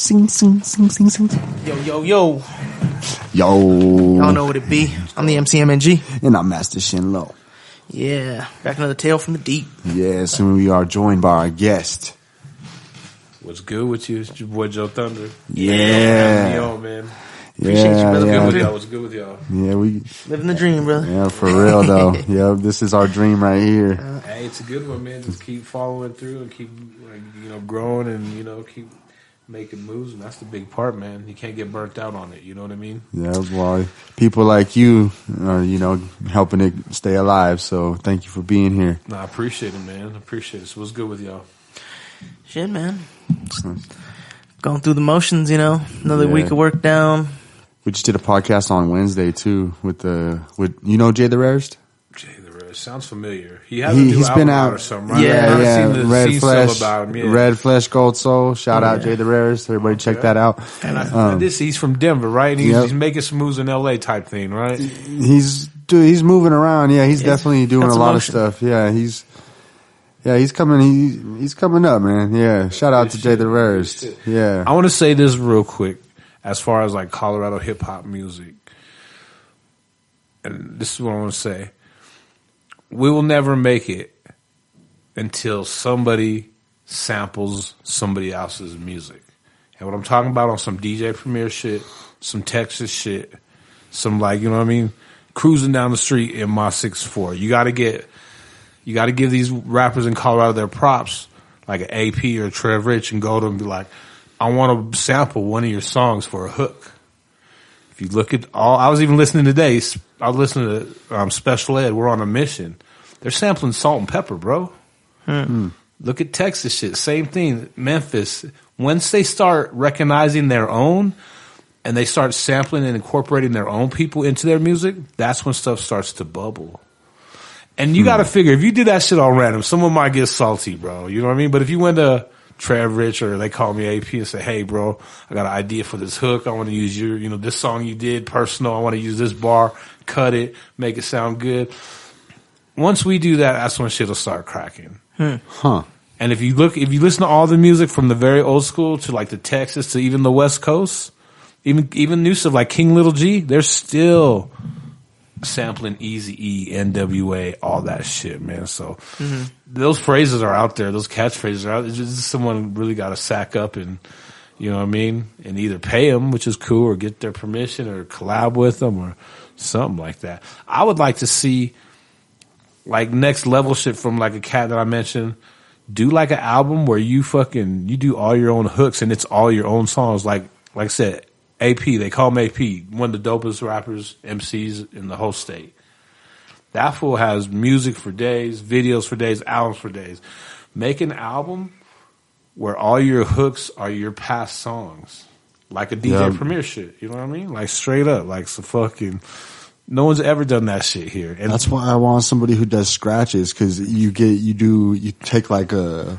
Sing, sing, sing, sing, sing. Yo, yo, yo. Yo. Y'all know what it be. I'm the MC MNG. And I'm Master Shen Low. Yeah. Back another tale from the deep. Yes, and we are joined by our guest. What's good with you? It's your boy Joe Thunder. Yeah. Me on, man. Appreciate you, brother. Yeah. What's good with y'all? Yeah, we Living the dream, brother. yeah, for real though. Yeah, this is our dream right here. Hey, it's a good one, man. Just keep following through and keep, growing and, keep making moves. And that's the big part, man. You can't get burnt out on it. You know what I mean? Yeah, well, people like you are, helping it stay alive. So thank you for being here. No, I appreciate it, man. I appreciate it. So what's good with y'all? Shit, man. Going through the motions, Another week of work down. We just did a podcast on Wednesday too with Jay the Rarest. Jay the Rarest sounds familiar. He's been out or something, right? Yeah. Red Flesh, about him, Red Flesh, Gold Soul. Shout out Jay the Rarest. Everybody check that out. And he's from Denver, right? He's making some moves in LA type thing, right? He's moving around. Yeah, he's definitely doing a lot of stuff. Yeah, he's coming. He's coming up, man. Yeah, shout out to Jay the Rarest. Yeah, I want to say this real quick. As far as like Colorado hip-hop music, and this is what I want to say, we will never make it until somebody samples somebody else's music. And what I'm talking about on some DJ Premier shit, some Texas shit, some cruising down the street in my 6'4". You got to give these rappers in Colorado their props, like an AP or Trev Rich, and go to them and be like, I want to sample one of your songs for a hook. If you look at I was even listening today. I was listening to Special Ed. We're on a mission. They're sampling Salt and Pepper, bro. Look at Texas shit. Same thing. Memphis. Once they start recognizing their own and they start sampling and incorporating their own people into their music, that's when stuff starts to bubble. And you got to figure, if you do that shit all random, someone might get salty, bro. You know what I mean? But if you went to Trev Rich or they call me AP and say, hey, bro, I got an idea for this hook. I want to use your, this song you did, personal. I want to use this bar, cut it, make it sound good. Once we do that, that's when shit will start cracking. Huh. And if you listen to all the music from the very old school to like the Texas to even the West Coast, even new stuff like King Little G, they're still sampling Eazy-E, NWA, all that shit, man. So those phrases are out there. Those catchphrases are out there. It's just someone really got to sack up and, and either pay them, which is cool, or get their permission or collab with them or something like that. I would like to see like next level shit from like a cat that I mentioned. Do like an album where you do all your own hooks and it's all your own songs. Like I said, AP, they call him AP, one of the dopest rappers, MCs in the whole state. That fool has music for days, videos for days, albums for days. Make an album where all your hooks are your past songs. Like a DJ Premier shit, you know what I mean? Like straight up, like some fucking, no one's ever done that shit here. And that's why I want somebody who does scratches, because you take like a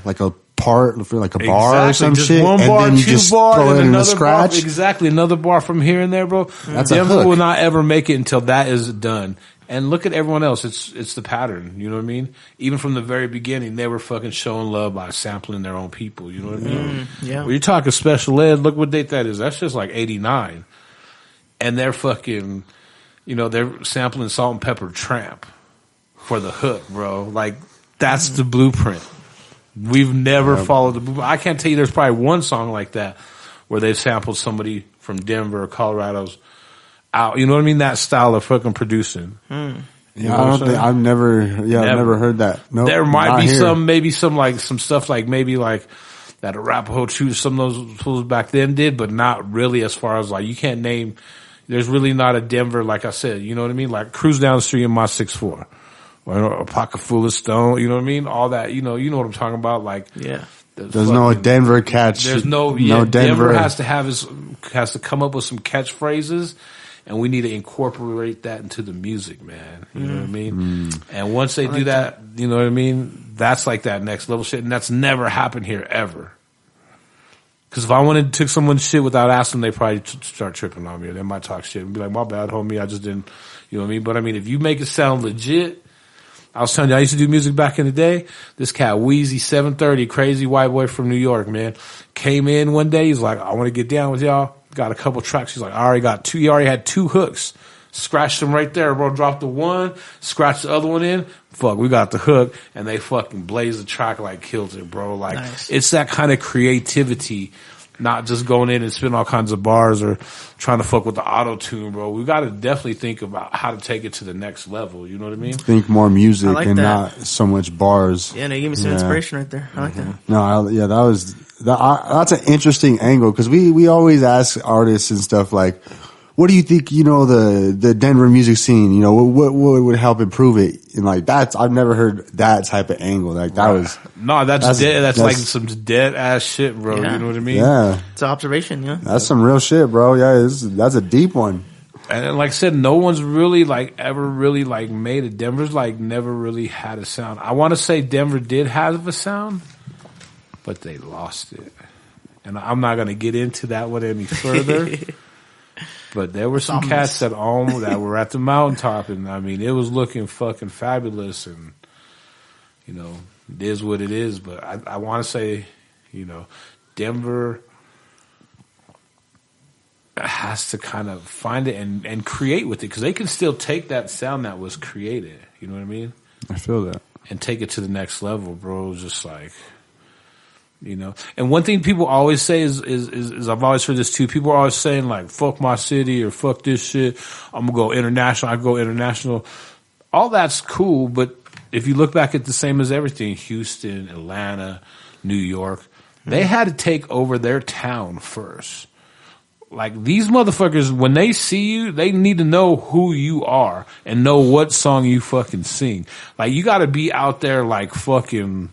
part for like a bar or some just shit, one and bar, then you two just bar, throw it in a another scratch. Bar, exactly, another bar from here and there, bro. That's a Denver hook. will not ever make it until that is done. And look at everyone else. It's the pattern. You know what I mean? Even from the very beginning, they were fucking showing love by sampling their own people. You know what I mean? Yeah. When you're talking Special Ed, look what date that is. That's just like 89. And they're fucking, they're sampling Salt and Pepper Tramp for the hook, bro. Like, that's the blueprint. We've never followed the blueprint. I can't tell you there's probably one song like that where they've sampled somebody from Denver or Colorado's out. You know what I mean? That style of fucking producing. Yeah, I've never heard that. Nope, there might be here. some stuff like maybe like that Arapaho True, some of those fools back then did, but not really as far as like, you can't name, there's really not a Denver, like I said, you know what I mean? Like cruise down the street in my 6'4". Or a pocket full of stone, you know what I mean? All that, you know what I'm talking about? Like, there's no Denver catch. There's no Denver has to come up with some catchphrases, and we need to incorporate that into the music, man. You know what I mean? And once they do that, you know what I mean? That's like that next level shit, and that's never happened here ever. Because if I wanted to take someone's shit without asking, they probably start tripping on me, or they might talk shit and be like, "My bad, homie, I just didn't," you know what I mean? But I mean, if you make it sound legit. I was telling you, I used to do music back in the day. This cat, Wheezy 730, crazy white boy from New York, man, came in one day. He's like, I want to get down with y'all. Got a couple tracks. He's like, I already got 2. He already had 2 hooks. Scratched them right there, bro. Dropped the one, scratched the other one in. Fuck, we got the hook, and they fucking blazed the track like killed it, bro. Like, nice. It's that kind of creativity, not just going in and spitting all kinds of bars or trying to fuck with the auto tune, bro. We got to definitely think about how to take it to the next level. You know what I mean? Think more music and not so much bars. Yeah, no, you gave me some inspiration right there. I like that. No, that's an interesting angle because we always ask artists and stuff like, what do you think, the Denver music scene, what would help improve it? And like I've never heard that type of angle. Like that was. No, that's dead. That's like some dead ass shit, bro. Yeah. You know what I mean? Yeah. It's an observation, yeah. That's some real shit, bro. Yeah, that's a deep one. And like I said, no one's really ever really made it. Denver's never really had a sound. I want to say Denver did have a sound, but they lost it. And I'm not going to get into that one any further. But there were some cats that were at the mountaintop, and I mean, it was looking fucking fabulous, and it is what it is. But I want to say, Denver has to kind of find it and create with it because they can still take that sound that was created. You know what I mean? I feel that, and take it to the next level, bro. Just and one thing people always say is I've always heard this too. People are always saying fuck my city or fuck this shit. I'm gonna go international. I go international. All that's cool, but if you look back at the same as everything, Houston, Atlanta, New York, they had to take over their town first. Like these motherfuckers, when they see you, they need to know who you are and know what song you fucking sing. Like you gotta be out there fucking.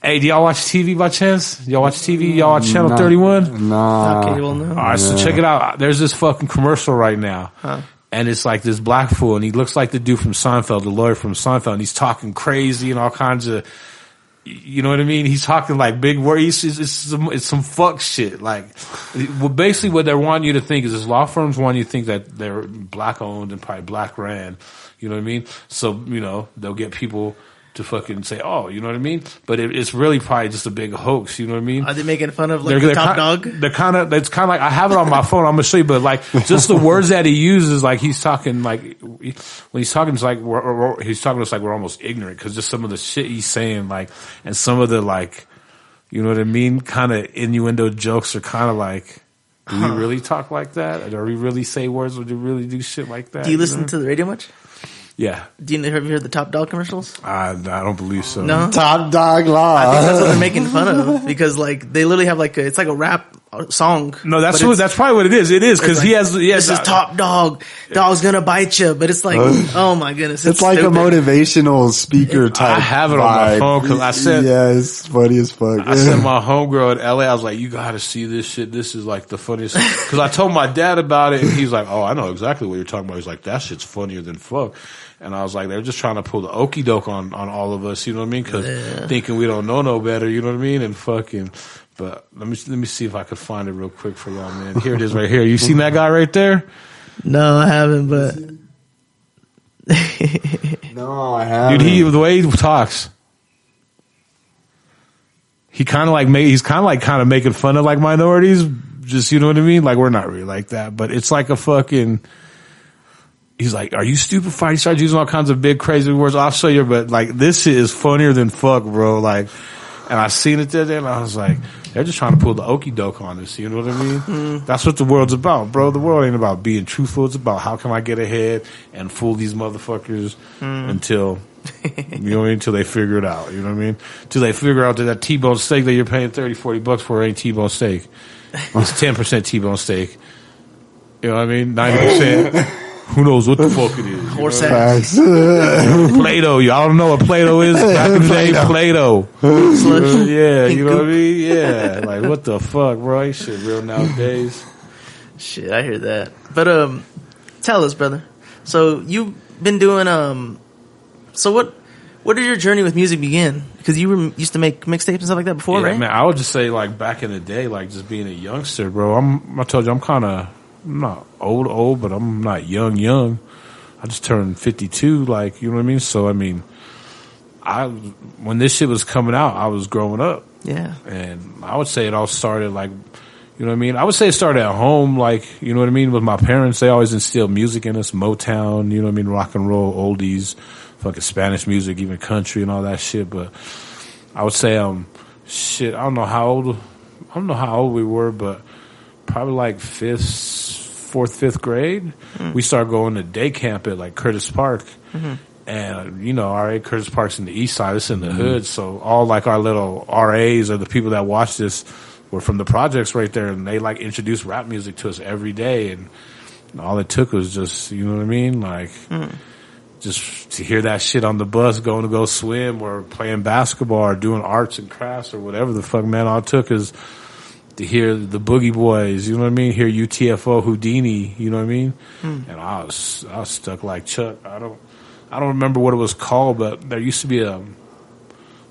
Hey, do y'all watch TV by chance? Y'all watch TV? Y'all watch Channel 31? Nah. Okay, well, no. All right, so check it out. There's this fucking commercial right now. Huh. And it's like this black fool, and he looks like the dude from Seinfeld, the lawyer from Seinfeld, and he's talking crazy and all kinds of, you know what I mean? He's talking big words. It's some fuck shit. Basically what they want you to think is this law firms want you to think that they're black owned and probably black ran. You know what I mean? So, they'll get people to fucking say, oh, you know what I mean? But it's really probably just a big hoax, you know what I mean? Are they making fun of the top dog? They're it's kind of I have it on my phone, I'm gonna show you, but just the words that he uses, he's talking when he's talking, it's he's talking to us we're almost ignorant, cause just some of the shit he's saying, and some of the you know what I mean? Kind of innuendo jokes are kind of do we really talk like that? Or do we really say words? Or do we really do shit like that? Do you listen to the radio much? Yeah. Have you heard the Top Dog commercials? I don't believe so. No? Top Dog Law. I think that's what they're making fun of because they literally have it's like a rap song. No, that's probably what it is. It is because he has this is Top Dog. Dog's gonna bite you, but it's oh my goodness, it's like stupid. A motivational speaker type. I have it on my phone because I said, yeah, it's funny as fuck. I sent my homegirl in LA. I was like, you got to see this shit. This is the funniest. Because I told my dad about it, and he's like, oh, I know exactly what you're talking about. He's like, that shit's funnier than fuck. And I was like, they're just trying to pull the okie doke on all of us, you know what I mean? Because thinking we don't know no better, you know what I mean? And fucking, but let me see if I could find it real quick for y'all, man. Here it is right here. You seen that guy right there? No, I haven't, but. No, I haven't. Dude, the way he talks. He kind of he's kind of making fun of minorities. Just, you know what I mean? We're not really like that, but it's a fucking. He's like, are you stupefied? He starts using all kinds of big crazy words. I'll show you, but this shit is funnier than fuck, bro. And I seen it there, and I was like, they're just trying to pull the okie doke on us. You know what I mean? That's what the world's about, bro. The world ain't about being truthful. It's about how can I get ahead and fool these motherfuckers until, until they figure it out. You know what I mean? Until they figure out that T-bone steak that you're paying $30-$40 for ain't T-bone steak. It's 10% T-bone steak. You know what I mean? 90%. Who knows what the fuck it is? Horse ass. Play-Doh. Y'all don't know what Play-Doh is? Back in the day, Play-Doh. Yeah, you know what I mean? Yeah. What the fuck, bro? Ain't shit real nowadays. Shit, I hear that. But, tell us, brother. So, you've been doing, so what did your journey with music begin? Because you used to make mixtapes and stuff like that before, right? Man, I would just say, back in the day, just being a youngster, bro, I told you, I'm not old, but I'm not young. I just turned 52, like, you know what I mean? So, I mean, when this shit was coming out, I was growing up. Yeah. And I would say it all started, like, you know what I mean? I would say it started at home, like, you know what I mean? With my parents, they always instilled music in us, Motown, you know what I mean? Rock and roll, oldies, fucking Spanish music, even country and all that shit. But I would say, shit, I don't know how old we were, but probably like fourth, fifth grade. We started going to day camp at like Curtis Park. And, you know, Curtis Park's in the east side, it's in the hood. So all like our little RAs or the people that watch this were from the projects right there. And they like introduced rap music to us every day. And all it took was just, you know what I mean? Like, just to hear that shit on the bus, going to go swim or playing basketball or doing arts and crafts or whatever the fuck, man. All it took is to hear the Boogie Boys, you know what I mean? Hear UTFO, Houdini, you know what I mean? And I was stuck like Chuck. I don't remember what it was called, but there used to be a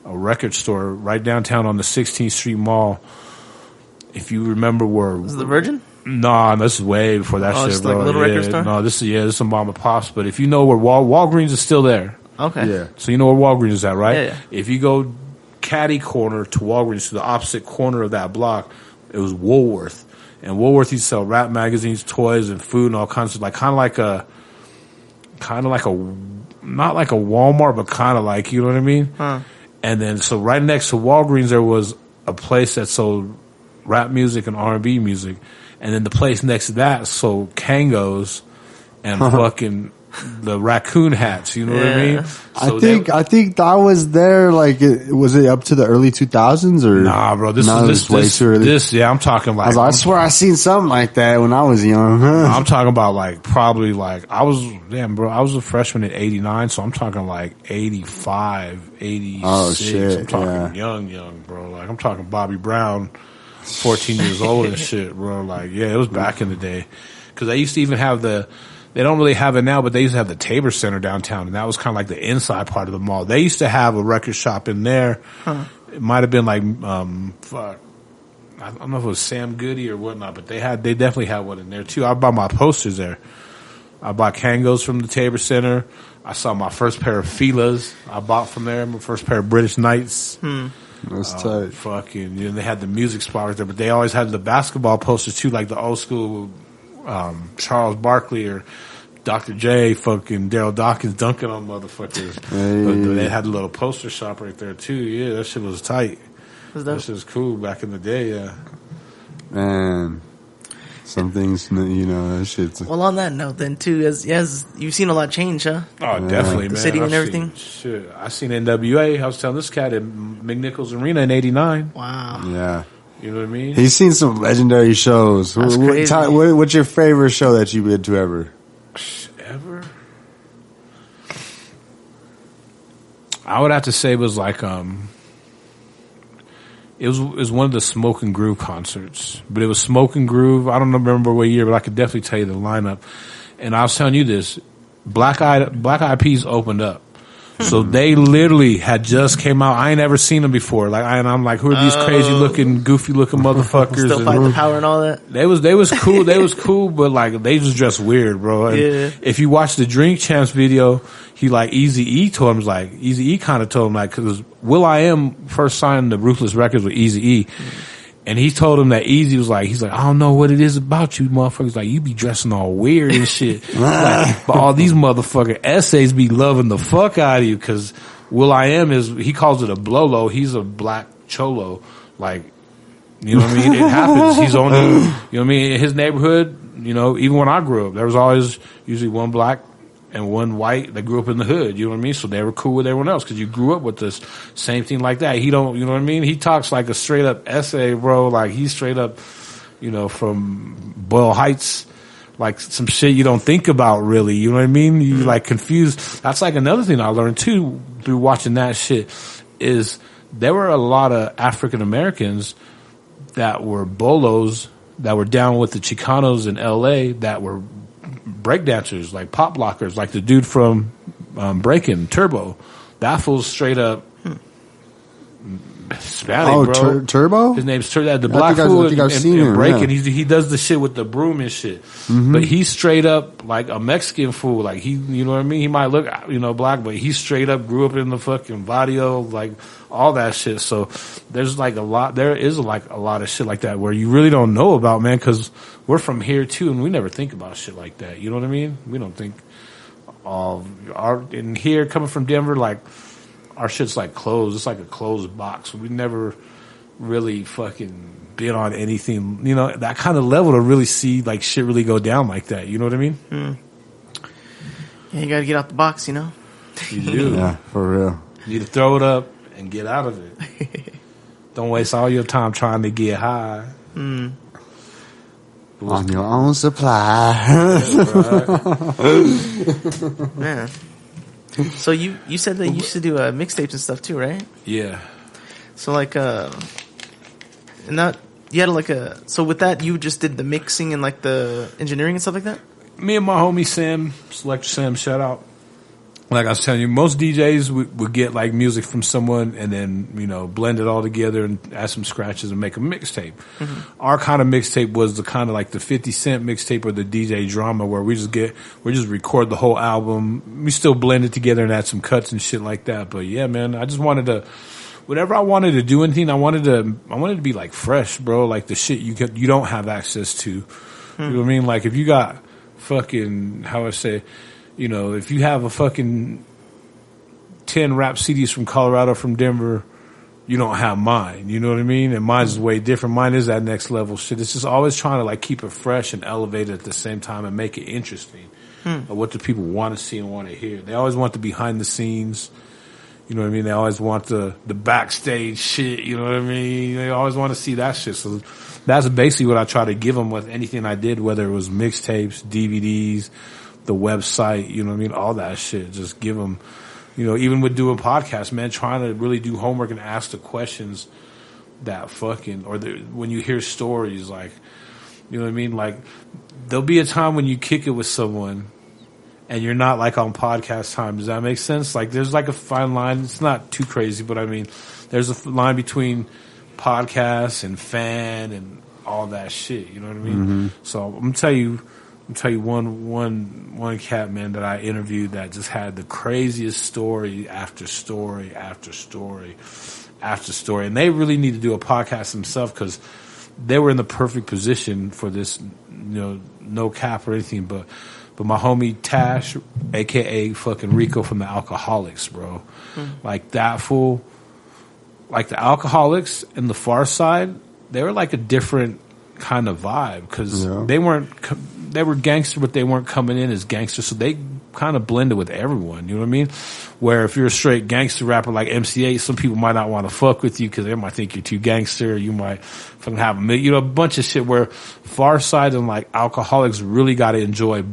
record store right downtown on the 16th Street Mall. If you remember where... Was it the Virgin? Nah, this is way before that shit, it's bro. like a little record store? No, this is a mom and pops. But if you know where Walgreens is still there. Okay. Yeah. So you know where Walgreens is at, right? Yeah. If you go catty corner to Walgreens, to the opposite corner of that block, it was Woolworth. And Woolworth used to sell rap magazines, toys, and food and all kinds of, like, kind of like a, not like a Walmart, but kind of like, you know what I mean? And then, so right next to Walgreens, there was a place that sold rap music and R&B music. And then the place next to that sold Kangos and fucking the raccoon hats. You know what I mean? So I think I was there. Like, was it up to the early 2000s or? Nah, bro. This way too early. Yeah, I'm talking like. I swear I seen something like that when I was young. I'm talking about like probably like I was a freshman in '89, so I'm talking like 85, 86. Oh shit! I'm talking young, bro. Like I'm talking Bobby Brown, 14 years old and shit, bro. Like it was back in the day because they used to even have They don't really have it now, but they used to have the Tabor Center downtown, and that was kind of like the inside part of the mall. They used to have a record shop in there. It might have been like, I don't know if it was Sam Goody or whatnot, but they definitely had one in there too. I bought my posters there. I bought Kangos from the Tabor Center. I saw my first pair of Filas I bought from there. My first pair of British Knights. That's tight. Fucking, you know, they had the music spot right there, but they always had the basketball posters too, like the old school. Charles Barkley or Dr. J, fucking Daryl Dawkins dunking on motherfuckers. Hey. But they had a little poster shop right there too. Yeah, that shit was tight. That shit was cool back in the day. Yeah, man. Some things, you know, that shit's. Well, on that note, then too, as you've seen a lot change, huh? Oh, definitely, the man. city and everything. I seen NWA. I was telling this cat at McNichols Arena in '89. Wow. Yeah. You know what I mean? He's seen some legendary shows. That's crazy. What's your favorite show that you've been to ever? Ever? I would have to say it was like it was one of the Smoke and Groove concerts, but it was Smoke and Groove. I don't remember what year, but I could definitely tell you the lineup. And I was telling you this: Black Eyed Peas opened up. So they literally had just came out. I ain't ever seen them before. Like, I'm like, who are these crazy looking, goofy looking motherfuckers? Still fight the power and all that. They was cool. They was cool, but like they was just weird, bro. And if you watch the Drink Champs video, he like Eazy-E told him, like Eazy-E kind of told him, like, because Will.I.am first signed the Ruthless Records with Eazy-E. And he told him that Easy was like, he's like, I don't know what it is about you motherfuckers. Like, you be dressing all weird and shit. Like, but all these motherfucking essays be loving the fuck out of you because Will.I.am he calls it a blolo. He's a black cholo. Like, you know what I mean? It happens. He's only, you know what I mean? In his neighborhood, you know, even when I grew up, there was always usually one black and one white that grew up in the hood, you know what I mean? So they were cool with everyone else because you grew up with this same thing like that. He don't, you know what I mean? He talks like a straight up essay, bro. Like he's straight up, you know, from Boyle Heights, like some shit you don't think about really, you know what I mean? You like confused. That's like another thing I learned too through watching that shit is there were a lot of African Americans that were bolos that were down with the Chicanos in LA that were breakdancers, like pop blockers, like the dude from Breakin' Turbo. That fool's straight up Hispanic, bro. Turbo? His name's Turbo. The black fool and breaking. Yeah. He does the shit with the broom and shit. Mm-hmm. But he's straight up like a Mexican fool. Like you know what I mean? He might look, black, but he straight up grew up in the fucking barrio, like all that shit. So there's like there is like a lot of shit like that where you really don't know about, man, because we're from here too, and we never think about shit like that. You know what I mean? We don't think in here coming from Denver, like our shit's like closed. It's like a closed box. We never really fucking been on anything, that kind of level to really see like shit really go down like that. You know what I mean? Yeah, you gotta get out the box, You do. Yeah, for real. You need to throw it up and get out of it. Don't waste all your time trying to get high. On your own supply. Man. So you said that you used to do mixtapes and stuff too, right? Yeah. So like and that you had so with that you just did the mixing and like the engineering and stuff like that? Me and my homie Sam, Selector Sam, shout out. Like I was telling you, most DJs would get like music from someone and then, blend it all together and add some scratches and make a mixtape. Mm-hmm. Our kind of mixtape was the kind of like the 50 Cent mixtape or the DJ drama where we just record the whole album. We still blend it together and add some cuts and shit like that. But yeah, man, I just wanted to, whenever I wanted to do anything, I wanted to be like fresh, bro. Like the shit you don't have access to. You know what I mean? Like if you got fucking, how I say, if you have a fucking 10 rap CDs from Colorado, from Denver, you don't have mine. You know what I mean? And mine's way different. Mine is that next level shit. It's just always trying to like keep it fresh and elevate it at the same time and make it interesting. Of what do people want to see and want to hear? They always want the behind the scenes. You know what I mean? They always want the backstage shit. You know what I mean? They always want to see that shit. So that's basically what I try to give them with anything I did, whether it was mixtapes, DVDs, the website, you know what I mean? All that shit. Just give them, even with doing podcasts, man, trying to really do homework and ask the questions that fucking, when you hear stories, like, you know what I mean? Like, there'll be a time when you kick it with someone and you're not like on podcast time. Does that make sense? Like, there's like a fine line. It's not too crazy, but I mean, there's a line between podcasts and fan and all that shit. You know what I mean? Mm-hmm. So I'm gonna tell you one cat, man, that I interviewed that just had the craziest story after story after story after story, and they really need to do a podcast themselves because they were in the perfect position for this, no cap or anything, but my homie Tash, aka fucking Rico from the Alcoholics, bro, like that fool, like the Alcoholics and the Far Side, they were like a different kind of vibe because they were gangster, but they weren't coming in as gangsters, so they kind of blended with everyone. You know what I mean? Where if you're a straight gangster rapper like MC8, some people might not want to fuck with you because they might think you're too gangster. Or you might fucking have a bunch of shit. Where Far Side and like Alcoholics really got to enjoy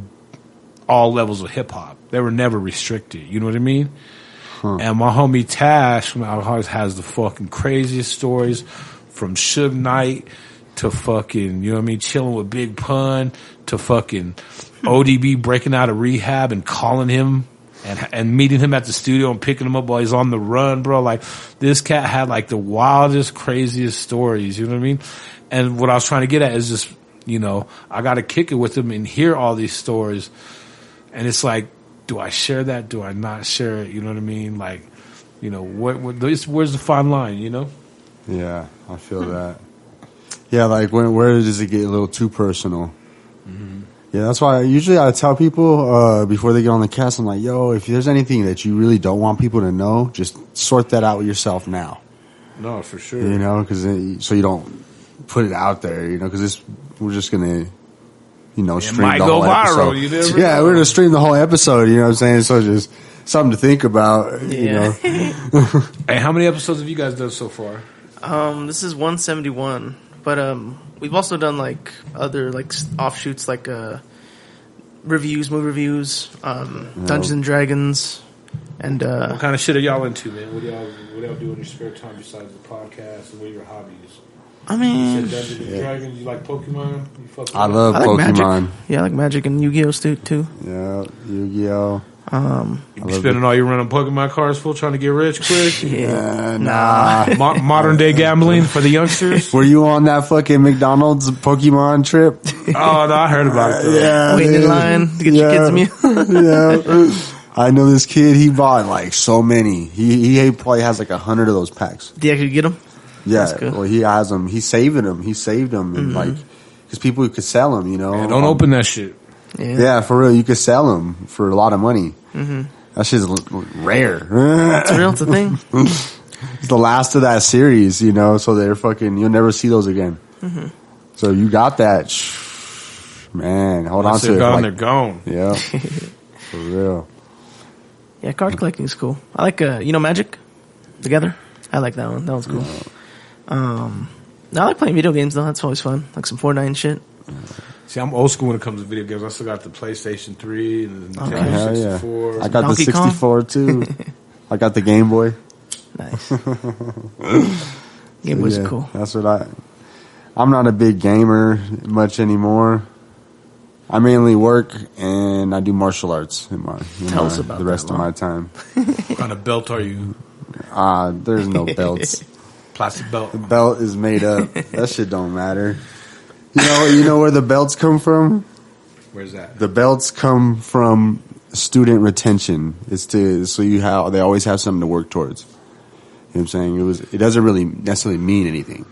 all levels of hip hop. They were never restricted. You know what I mean? And my homie Tash from Alcoholics has the fucking craziest stories, from Suge Knight to fucking, you know what I mean, chilling with Big Pun, to fucking ODB breaking out of rehab and calling him and meeting him at the studio and picking him up while he's on the run, bro. Like, this cat had like the wildest, craziest stories, you know what I mean? And what I was trying to get at is just, I got to kick it with him and hear all these stories. And it's like, do I share that? Do I not share it? You know what I mean? Like, where's the fine line, Yeah, I feel that. Yeah, like where does it get a little too personal? Mm-hmm. Yeah, that's why I tell people before they get on the cast, I'm like, yo, if there's anything that you really don't want people to know, just sort that out with yourself now. No, for sure. Because so you don't put it out there, because we're just gonna, stream might the go whole viral. Episode. Yeah, we're gonna stream the whole episode. You know what I'm saying? So just something to think about. Yeah. Hey, how many episodes have you guys done so far? This is 171. But we've also done like other like offshoots, like reviews, movie reviews, Dungeons and Dragons, and what kind of shit are y'all into, man? What do y'all do in your spare time besides the podcast? And what are your hobbies? I mean, you said Dungeons and Dragons. You like Pokemon? I love Pokemon. Magic. Yeah, I like Magic and Yu-Gi-Oh too. Yeah, Yu-Gi-Oh. You be spending all your running Pokemon cards full trying to get rich quick? Nah. Modern day gambling for the youngsters? Were you on that fucking McDonald's Pokemon trip? Oh, no, I heard about it. Though. Yeah, Waiting in line to get your kids a meal. Yeah. I know this kid, he bought like so many. He probably has like 100 of those packs. Do you actually get them? Yeah. Well, he has them. He's saving them. He saved them. And like, because people could sell them, you know. Man, don't open that shit. Yeah, for real. You could sell them for a lot of money. That shit's rare. It's real. It's a thing. It's the last of that series, you know, so they're fucking, you'll never see those again. So you got that. Man, hold on to it. Gone, they're gone. Yeah. For real. Yeah, card collecting is cool. I like, Magic? Together? I like that one. That one's cool. I like playing video games, though. That's always fun. Like some Fortnite and shit. See, I'm old school when it comes to video games. I still got the PlayStation 3 and the Nintendo 64. Yeah. I got Donkey the 64 too. I got the Game Boy. Nice. Game Boys are cool. That's what I'm not a big gamer much anymore. I mainly work and I do martial arts Tell us about the rest of my time. What kind of belt are you? There's no belts. Plastic belt. The belt is made up. That shit don't matter. You know where the belts come from? Where's that? The belts come from student retention. They always have something to work towards. You know what I'm saying? It doesn't really necessarily mean anything.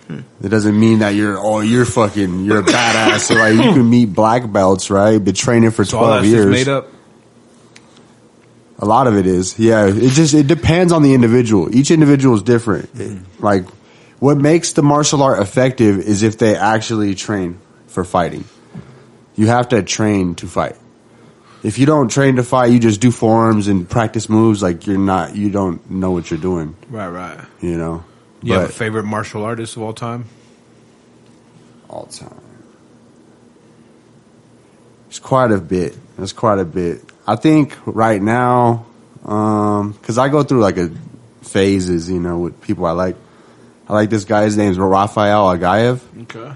It doesn't mean that you're a badass. So like you can meet black belts, right? Been training for 12 years. All that made up. A lot of it is. Yeah. It depends on the individual. Each individual is different. Like what makes the martial art effective is if they actually train for fighting. You have to train to fight. If you don't train to fight, you just do forms and practice moves, like you don't know what you're doing. Right. You know? You have a favorite martial artist of all time? All time. There's quite a bit. I think right now, because I go through like phases, you know, with people I like. I like this guy. His name's Rafael Agaev. Okay.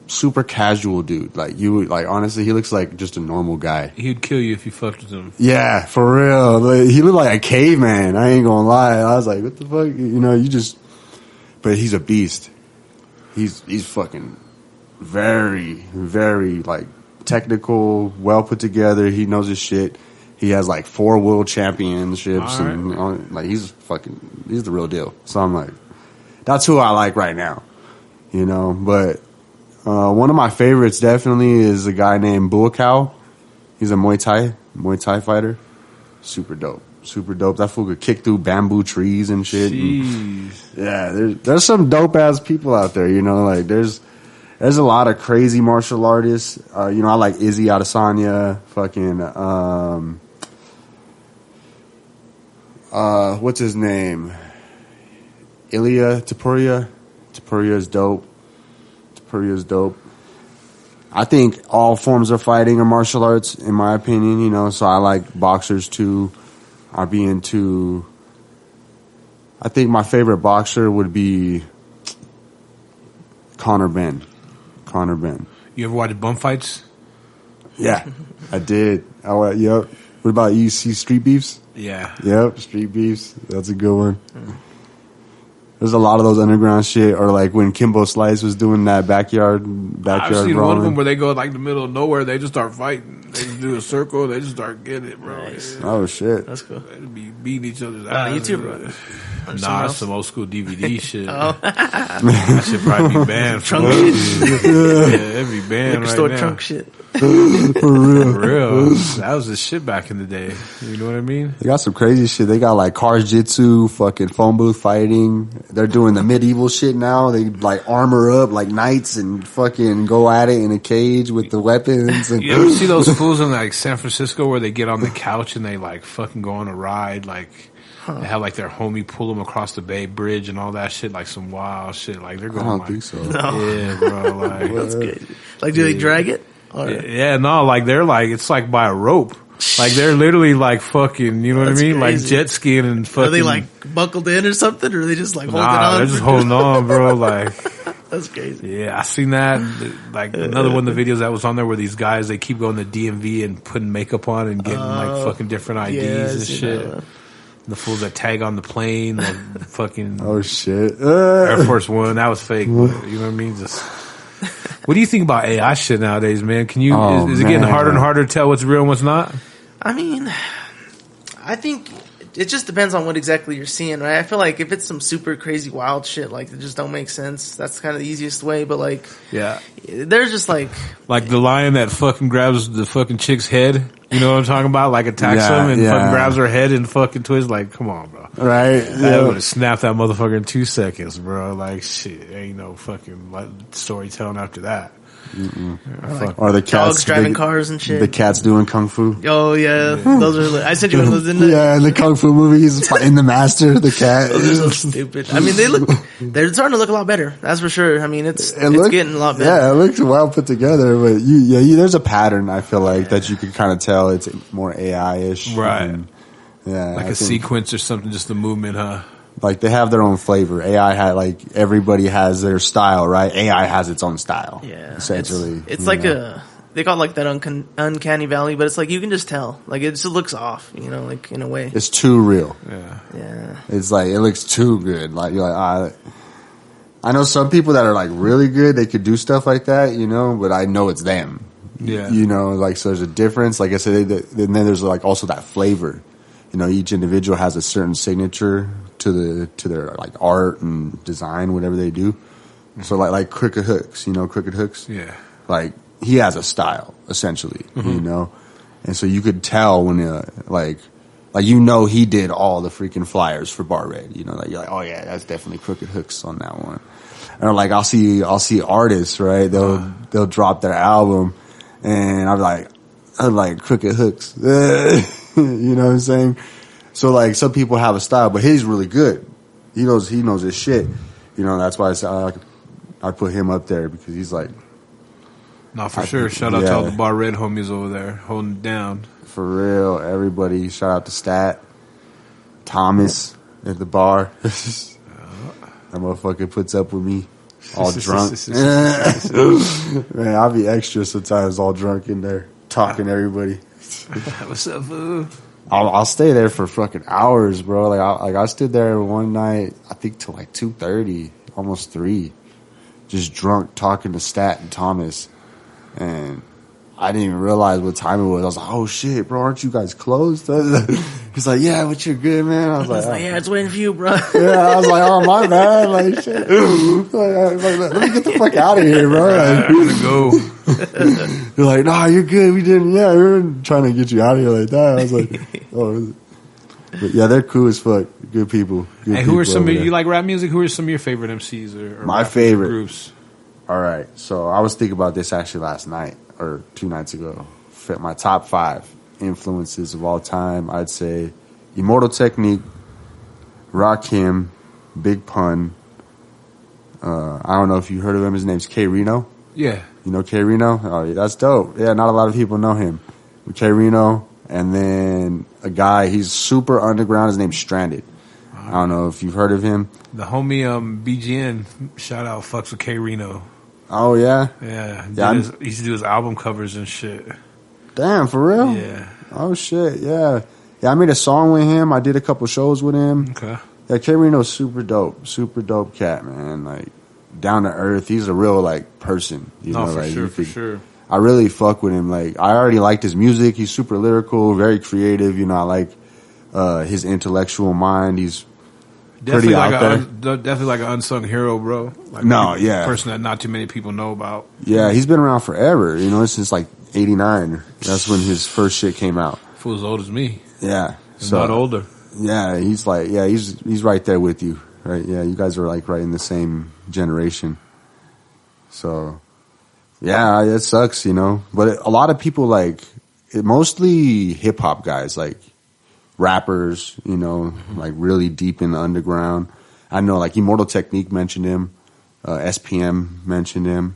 Super casual dude. Honestly, he looks like just a normal guy. He'd kill you if you fucked with him. Yeah, for real. He looked like a caveman. I ain't gonna lie. I was like, what the fuck? You know, but he's a beast. He's fucking very, very like technical, well put together. He knows his shit. He has like 4 world championships and he's the real deal. So I'm like, that's who I like right now, you know. But one of my favorites definitely is a guy named Buakaw. He's a Muay Thai fighter. Super dope. That fool could kick through bamboo trees and shit. And, yeah, there's some dope ass people out there, you know. Like there's a lot of crazy martial artists. I like Izzy Adesanya. Fucking what's his name? Ilya Topuria. Topuria's dope. I think all forms of fighting are martial arts, in my opinion, you know, so I like boxers too. I think my favorite boxer would be Conor Benn. You ever watch bum fights? Yeah, I did. Yep. What about you? See Street Beefs? Yeah. Yep, Street Beefs. That's a good one. There's a lot of those underground shit, or like when Kimbo Slice was doing that backyard I've seen brawling. one of them where they go like the middle of nowhere. They just start fighting. They just do a circle. They just start getting it, bro. Nice. Yeah. Oh shit, that's cool. They be beating each other's ass. YouTube, bro. Nah, it's some old school DVD shit. That should probably be banned. Trunk shit. Yeah, it'd be banned right store now. trunk shit. For real. That was the shit back in the day. You know what I mean? They got some crazy shit. They got like cars jitsu, fucking phone booth fighting. They're doing the medieval shit now. They like armor up like knights and fucking go at it in a cage with the weapons. And you ever see those fools in like San Francisco where they get on the couch and they like fucking go on a ride? Like they have like their homie pull them across the Bay Bridge and all that shit, like some wild shit. Like they're going. I don't think so. No. Yeah, bro. Like that's good. Like, do they drag it? Yeah, no, like they're like, it's like by a rope. Like they're literally like fucking, you know what I mean? Crazy. Like jet skiing and fucking. Are they like buckled in or something, or are they just like holding on? They're just holding on, bro. Like That's crazy. Yeah, I seen that. Like another one of the videos that was on there where these guys, they keep going to DMV and putting makeup on and getting like fucking different IDs and shit. The fools that tag on the plane, like fucking oh shit, Air Force One, that was fake. You know what I mean? Just what do you think about AI shit nowadays, man? Can you is it getting harder and harder to tell what's real and what's not? I mean, I think it just depends on what exactly you're seeing, right? I feel like if it's some super crazy wild shit, like that just don't make sense, that's kind of the easiest way. But like, yeah, there's just like the lion that fucking grabs the fucking chick's head. You know what I'm talking about? Like attacks him and fucking grabs her head and fucking twists. Like, come on, bro. Right? I would have snapped that motherfucker in 2 seconds, bro. Like, shit, ain't no fucking storytelling after that. Or the cats dogs driving cars and shit. The cats doing kung fu. Oh yeah, those are. I sent you one of those, didn't I? Yeah, in the kung fu movie, he's fighting the master, the cat. Those are so stupid. I mean, they're starting to look a lot better. That's for sure. I mean, it's getting a lot better. Yeah, it looks well put together, but there's a pattern. I feel like that you can kind of tell it's more AI-ish, right? Yeah, like a sequence or something, just the movement, huh? Like they have their own flavor. AI had everybody has their style, right? AI has its own style. Yeah, essentially, it's like they call it like that uncanny valley, but it's like you can just tell, like it just looks off, like in a way. It's too real. Yeah. It's like it looks too good. Like you're like, I know some people that are like really good. They could do stuff like that, but I know it's them. Yeah, so there's a difference. Like I said, and then there's like also that flavor. Each individual has a certain signature to their like art and design, whatever they do. Mm-hmm. So like Crooked Hooks, Crooked Hooks. Yeah, like he has a style essentially, and so you could tell when like he did all the freaking flyers for Bar Red. Like you're like, oh yeah, that's definitely Crooked Hooks on that one. And like I'll see artists, right? They'll drop their album, and I'm like Crooked Hooks. You know what I'm saying? So like some people have a style, but he's really good. He knows his shit. That's why I put him up there because he's like. No, for sure. Shout out to all the Bar Red homies over there holding it down. For real, everybody. Shout out to Stat, Thomas at the bar. That motherfucker puts up with me, all drunk. Man, I'll be extra sometimes, all drunk in there talking to everybody. What's up, boo? I'll stay there for fucking hours, bro. I stood there one night, I think till like 2:30, almost 3, just drunk talking to Stat and Thomas, and I didn't even realize what time it was. I was like, oh shit, bro, aren't you guys closed? He's like, yeah, but you're good, man. I was like, yeah, it's waiting for you, bro. Yeah, I was like, oh my bad, like shit. Let me get the fuck out of here, bro. I'm gonna go. You're like, nah, you're good. We didn't. Yeah, we were trying to get you out of here like that. I was like, oh, but yeah, they're cool as fuck. Good people. Good hey, who are some of you like rap music? Who are some of your favorite MCs or my favorite groups? All right, so I was thinking about this actually last night or 2 nights ago. My top 5 influences of all time. I'd say Immortal Technique, Rakim, Big Pun. I don't know if you heard of him. His name's K Reno. Yeah. You know K Reno? Oh, yeah, that's dope. Yeah, not a lot of people know him. K Reno, and then a guy, he's super underground. His name's Stranded. I don't know if you've heard of him. The homie BGN, shout out, fucks with K Reno. Oh, yeah? Yeah. He used to do his album covers and shit. Damn, for real? Yeah. Oh, shit, yeah. Yeah, I made a song with him. I did a couple shows with him. Okay. Yeah, K Reno's super dope cat, man. Like, down to earth. He's a real, like, person. You know, for like, sure, for sure. I really fuck with him. Like, I already liked his music. He's super lyrical, very creative. I like his intellectual mind. He's definitely pretty out there. Definitely like an unsung hero, bro. Like yeah. A person that not too many people know about. Yeah, he's been around forever. Since like 89. That's when his first shit came out. Fool's as old as me. Yeah. So not older. Yeah, he's right there with you. Right? Yeah, you guys are like right in the same generation. So, yeah, it sucks, But a lot of people mostly hip hop guys, like rappers, like really deep in the underground. I know like Immortal Technique mentioned him, SPM mentioned him.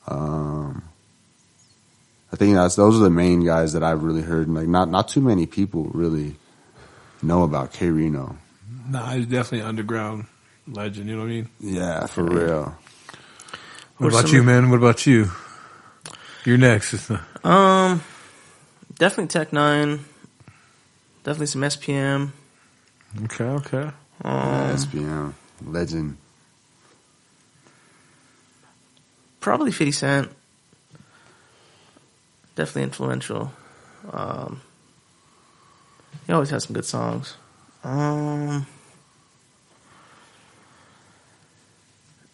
I think those are the main guys that I've really heard. Like not too many people really know about K Reno. Nah, he's definitely an underground legend. You know what I mean? Yeah, for real. What about you, man? What about you? You're next. Definitely Tech 9. Definitely some SPM. Okay. SPM. Legend. Probably 50 Cent. Definitely influential. He always has some good songs. Man,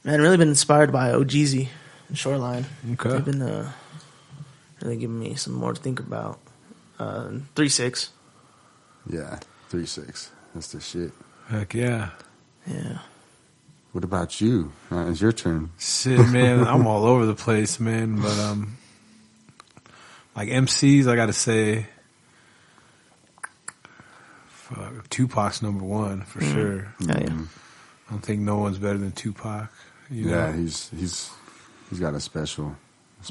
really been inspired by OGZ and Shoreline. Okay. They've been really giving me some more to think about. 3-6. Yeah, 3-6. That's the shit. Heck yeah. Yeah. What about you? It's your turn. Shit, man. I'm all over the place, man. But like MCs, I gotta say, fuck, Tupac's number one for sure. Yeah. I don't think no one's better than Tupac. You know? Yeah, he's got a special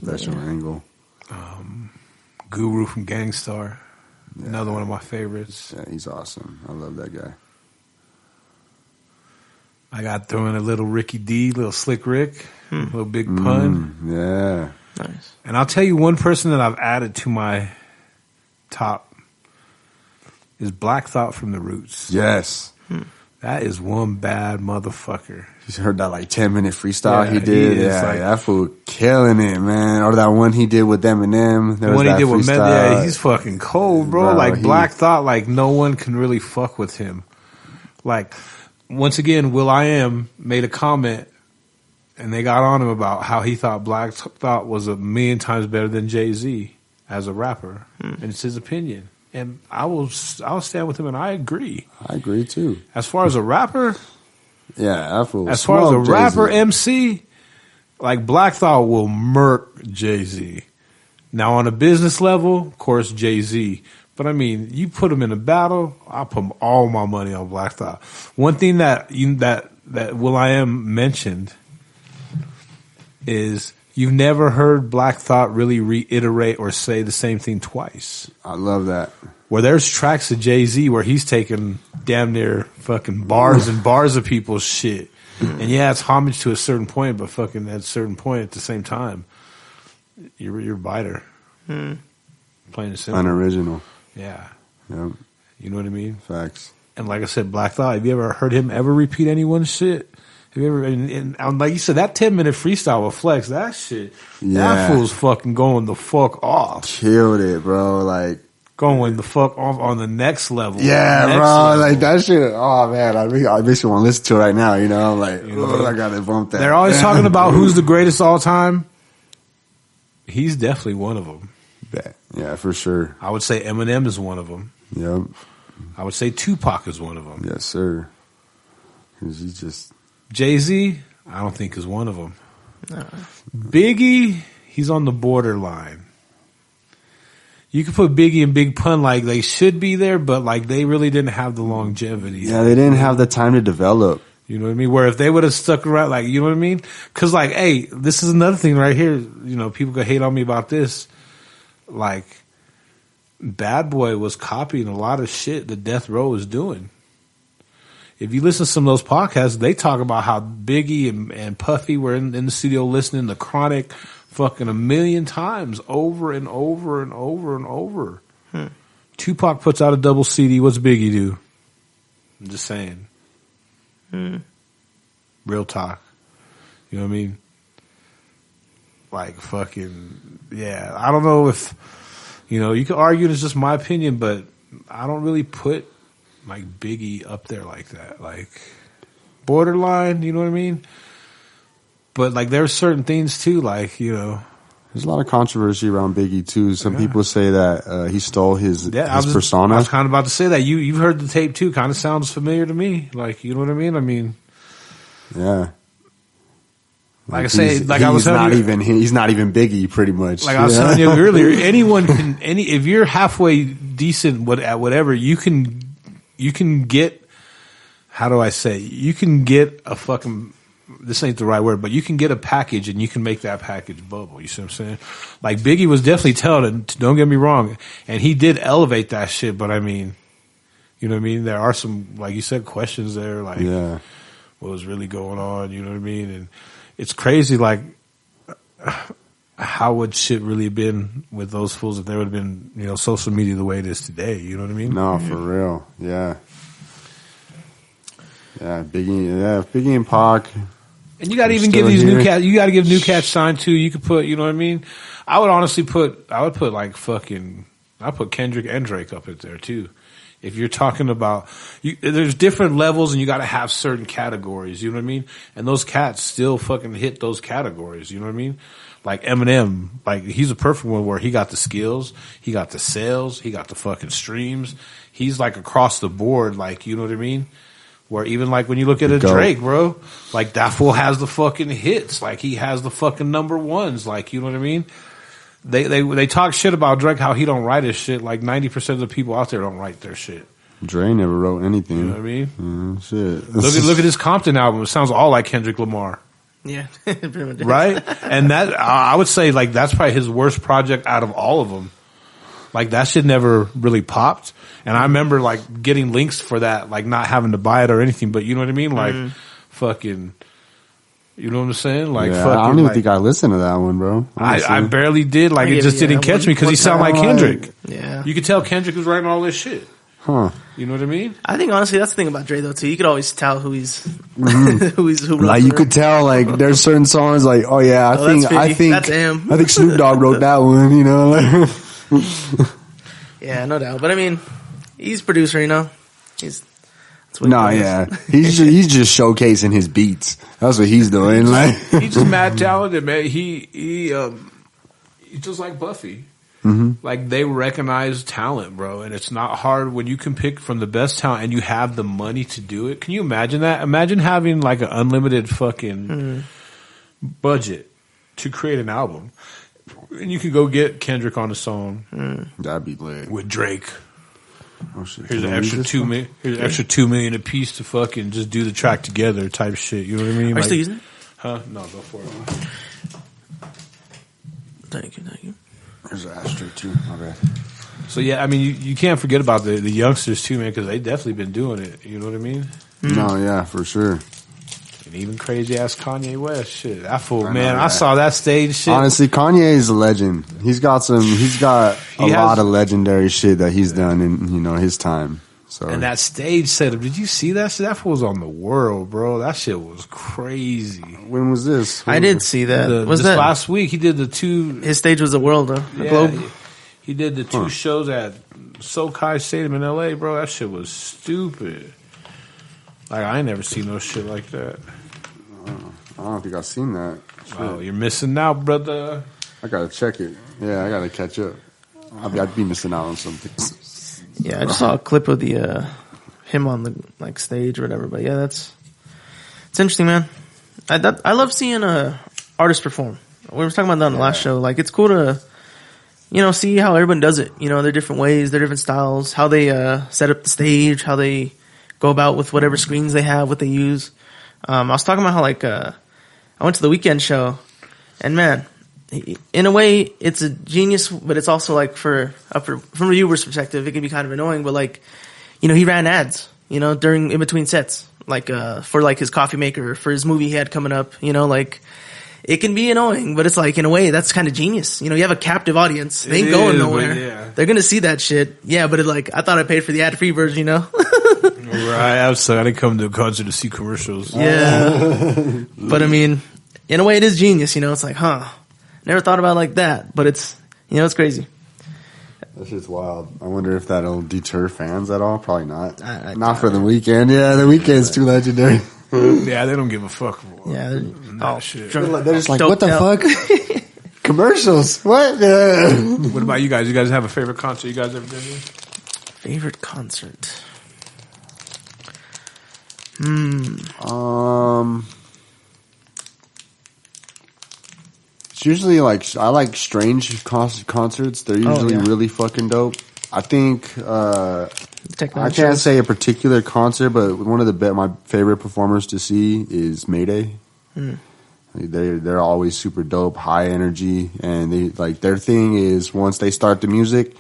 angle. Guru from Gangstar, Yeah. another one of my favorites. Yeah, he's awesome. I love that guy. I got throwing a little Ricky D, little Slick Rick, little Big Pun. Yeah. Nice. And I'll tell you one person that I've added to my top is Black Thought from The Roots. Yes. That is one bad motherfucker. You heard that like 10-minute freestyle Yeah, he did? he is, Yeah, like- that fool killing it, man. Or that one he did with Eminem. There The was one he that did with Med, freestyle. yeah, he's fucking cold, bro. Bro, Like he- Black Thought, like no one can really fuck with him. Like once again, Will.I.am made a comment, and they got on him about how he thought Black Thought was a million times better than Jay-Z as a rapper, and it's his opinion. And I'll stand with him, and I agree. I agree too. As far as a rapper, Yeah, that fool. as far as a smoked rapper Jay-Z. MC, like Black Thought will murk Jay-Z. Now on a business level, of course Jay-Z. But I mean, you put him in a battle, I'll put all my money on Black Thought. One thing that Will.I.am mentioned is you've never heard Black Thought really reiterate or say the same thing twice. I love that. Where there's tracks of Jay-Z where he's taking damn near fucking bars and bars of people's shit. And yeah, it's homage to a certain point, but fucking at a certain point at the same time, you're biter. Plain and simple. Unoriginal. Yeah. Yep. You know what I mean? Facts. And like I said, Black Thought, have you ever heard him ever repeat anyone's shit? Have you ever, and like you said, that 10-minute freestyle with Flex, that shit, Yeah. that fool's fucking going the fuck off. Killed it, bro. Like, Going the fuck off on the next level. yeah, Next bro. level. Like that shit. Oh man, I basically want to listen to it right now. You know, I'm like, oh, I gotta bump that. They're always talking about who's the greatest all time. He's definitely one of them. Yeah, for sure. I would say Eminem is one of them. Yep. I would say Tupac is one of them. Yes, sir. 'Cause he just Jay-Z, I don't think is one of them. Biggie, he's on the borderline. You could put Biggie and Big Pun like they should be there, but like they really didn't have the longevity. yeah, they didn't have the time to develop. You know what I mean? Where if they would have stuck around, like, you know what I mean? Cause like, hey, this is another thing right here. You know, people could hate on me about this. Like, Bad Boy was copying a lot of shit that Death Row was doing. If you listen to some of those podcasts, they talk about how Biggie and Puffy were in the studio listening to Chronic fucking a million times over and over and over and over. Tupac puts out a double CD. What's Biggie do? I'm just saying. Real talk. You know what I mean? Like fucking, yeah. I don't know if, you know, you could argue it's just my opinion, but I don't really put like Biggie up there like that. Like borderline, you know what I mean? But like there's certain things too, like, you know. There's a lot of controversy around Biggie too. Some people say that he stole his persona. I was kind of about to say that. You've heard the tape too. Kind of sounds familiar to me. Like, you know what I mean? I mean, yeah. Like I say, like he's I was telling you, he's not even Biggie, pretty much. like I was telling you earlier, anyone can, if you're halfway decent at whatever, you can get, how do I say, you can get a fucking, this ain't the right word, but you can get a package and you can make that package bubble. You see what I'm saying? Like Biggie was definitely telling, don't get me wrong, and he did elevate that shit, but I mean, you know what I mean? There are some, like you said, questions there, like what was really going on, you know what I mean? And it's crazy, like how would shit really been with those fools if there would have been, you know, social media the way it is today? You know what I mean? No, for real. Yeah. Yeah, Biggie and Pac. And you got to even give these new cats. You got to give new cats shine too. You could put, you know what I mean. I would honestly put like fucking. I put Kendrick and Drake up in there too. If you're talking about, there's different levels, and you got to have certain categories. You know what I mean. And those cats still fucking hit those categories. You know what I mean. Like Eminem, like he's a perfect one where he got the skills, he got the sales, he got the fucking streams. He's like across the board, like, you know what I mean. Where even like when you look at a Drake, bro, like that fool has the fucking hits. Like he has the fucking number ones. Like, you know what I mean? They talk shit about Drake, how he don't write his shit. Like 90% of the people out there don't write their shit. Dre never wrote anything. You know what I mean? Shit. Look at his Compton album. It sounds all like Kendrick Lamar. Yeah. Pretty much. Right? And that, I would say like that's probably his worst project out of all of them. Like that shit never really popped. And I remember like getting links for that, like not having to buy it or anything, but you know what I mean? Like fucking, you know what I'm saying? Like yeah, fucking, I don't even think I listened to that one, bro. I barely did. Like it just didn't catch me because he sounded like Kendrick. Yeah. You could tell Kendrick was writing all this shit. Huh. You know what I mean? I think honestly that's the thing about Dre though too. You could always tell who he's who like you could tell like there's certain songs like, oh yeah, I think that's him. I think Snoop Dogg wrote that one, you know. Like yeah, no doubt. But I mean, he's producer, you know. He's he's just showcasing his beats. That's what he's doing. Like he's just mad talented, man. He's just like Buffy. Mm-hmm. Like they recognize talent, bro, and it's not hard when you can pick from the best talent and you have the money to do it. Can you imagine that? Imagine having like an unlimited fucking budget to create an album, and you can go get Kendrick on a song. That'd be lit with Drake. Oh shit! Here's an extra $2 million. Here's an extra $2 million a piece to fucking just do the track together, type shit. You know what I mean? Are you still using it? Huh? No, go for it. Thank you. There's an ashtray too. My bad. So yeah, I mean, you can't forget about the youngsters too, man, because they definitely been doing it. You know what I mean? No, yeah, for sure. And even crazy ass Kanye West, shit. That fool, man. I saw that stage shit. Honestly, Kanye is a legend. He's got a lot of legendary shit that he's done in his time. So and that stage setup, did you see that shit? That fool was on the world, bro. That shit was crazy. When was this? I did see that. Was that last week? He did the two. His stage was the world, the globe. He did the two shows at SoCal Stadium in LA, bro. That shit was stupid. Like I ain't never seen no shit like that. I don't think I've seen that. Oh, you're missing out, brother. I gotta check it. Yeah, I gotta catch up. I'd be missing out on something. Yeah, I just saw a clip of the him on the stage or whatever. But yeah, it's interesting, man. I love seeing artists perform. We were talking about that on the last show. Like it's cool to see how everyone does it. You know, their different ways, their different styles, how they set up the stage, how they go about with whatever screens they have, what they use. I was talking about how I went to the Weekend show, and man, in a way, it's a genius, but it's also like from a viewer's perspective, it can be kind of annoying. But he ran ads, in between sets, for his coffee maker, for his movie he had coming up. It can be annoying, but it's in a way that's kind of genius. You have a captive audience; they ain't going nowhere. Yeah. They're gonna see that shit. Yeah, but I thought I paid for the ad-free version. Right, absolutely. I didn't come to a concert to see commercials. Yeah, but I mean, in a way, it is genius. It's never thought about it like that, but it's crazy. That shit's wild. I wonder if that'll deter fans at all. Probably not. Not for the Weekend. Yeah, the Weekend's too legendary. Yeah, they don't give a fuck. Yeah, shit. They're just like, what the fuck? Commercials? What? What about you guys? You guys have a favorite concert you guys ever been to? Favorite concert? It's usually I like Strange concerts. They're usually really fucking dope. I think I can't say a particular concert, but one of my favorite performers to see is Mayday. They're always super dope, high energy, and they their thing is once they start the music,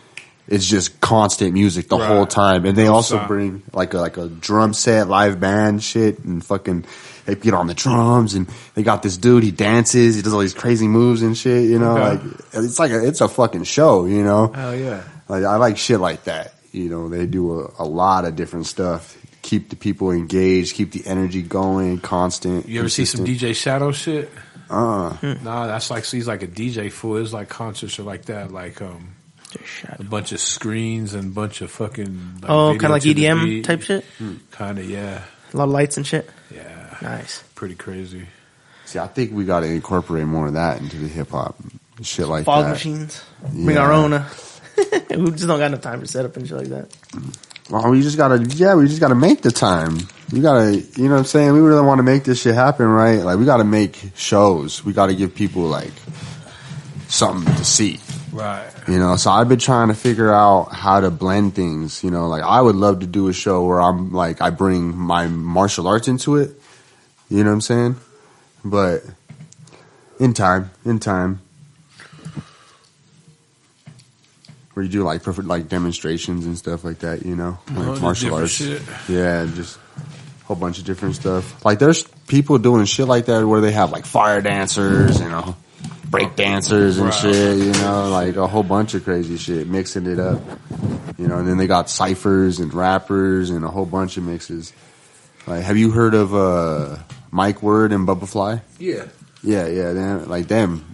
it's just constant music the whole time. And they also bring like a drum set, live band shit, and fucking they get on the drums, and they got this dude, he dances, he does all these crazy moves and shit, you know, like it's a fucking show, you know. Hell yeah. Like I like shit like that. You know, they do a lot of different stuff. Keep the people engaged, keep the energy going, constant. You ever see some DJ Shadow shit? Nah, that's like, he's like a DJ fool. It's like concerts or like that, like a bunch of screens and a bunch of fucking. Like, kind of like EDM type shit. Kind of, yeah. A lot of lights and shit. Yeah, nice. Pretty crazy. See, I think we got to incorporate more of that into the hip hop shit like Fog that. Machines. Bring our own. We just don't got enough time to set up and shit like that. Well, we just gotta make the time. You gotta, you know what I'm saying? We really want to make this shit happen, right? Like, we gotta make shows. We gotta give people, like, something to see. Right. You know, so I've been trying to figure out how to blend things. You know, like, I would love to do a show where I'm, like, I bring my martial arts into it. You know what I'm saying? But, in time. Where you do like demonstrations and stuff like that, you know, like martial arts. Shit. Yeah, just a whole bunch of different stuff. Like there's people doing shit like that where they have like fire dancers, you know, break dancers and shit, you know, like a whole bunch of crazy shit, mixing it up, you know. And then they got ciphers and rappers and a whole bunch of mixes. Like, have you heard of Mike Word and Bubba Fly? Yeah. Yeah.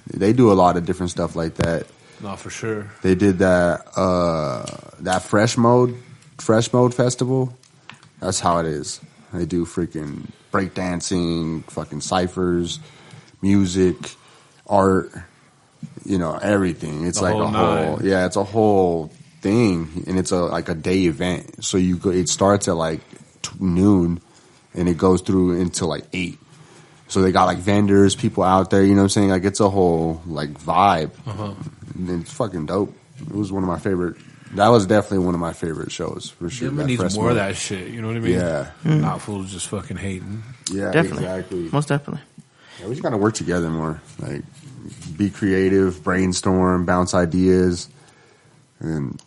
They do a lot of different stuff like that. No, for sure. They did that Fresh Mode festival. That's how it is. They do freaking breakdancing, fucking ciphers, music, art, you know, everything. It's like it's a whole thing, and it's like a day event. So it starts at like noon, and it goes through until like 8. So they got like vendors, people out there, you know what I'm saying? Like it's a whole like vibe. And it's fucking dope. It was one of my favorite. That was definitely one of my favorite shows for sure. Yeah, needs more of that shit. You know what I mean? Yeah. Not fools just fucking hating. Yeah, definitely. exactly. Most definitely. Yeah, we just got to work together more. Like, be creative, brainstorm, bounce ideas, and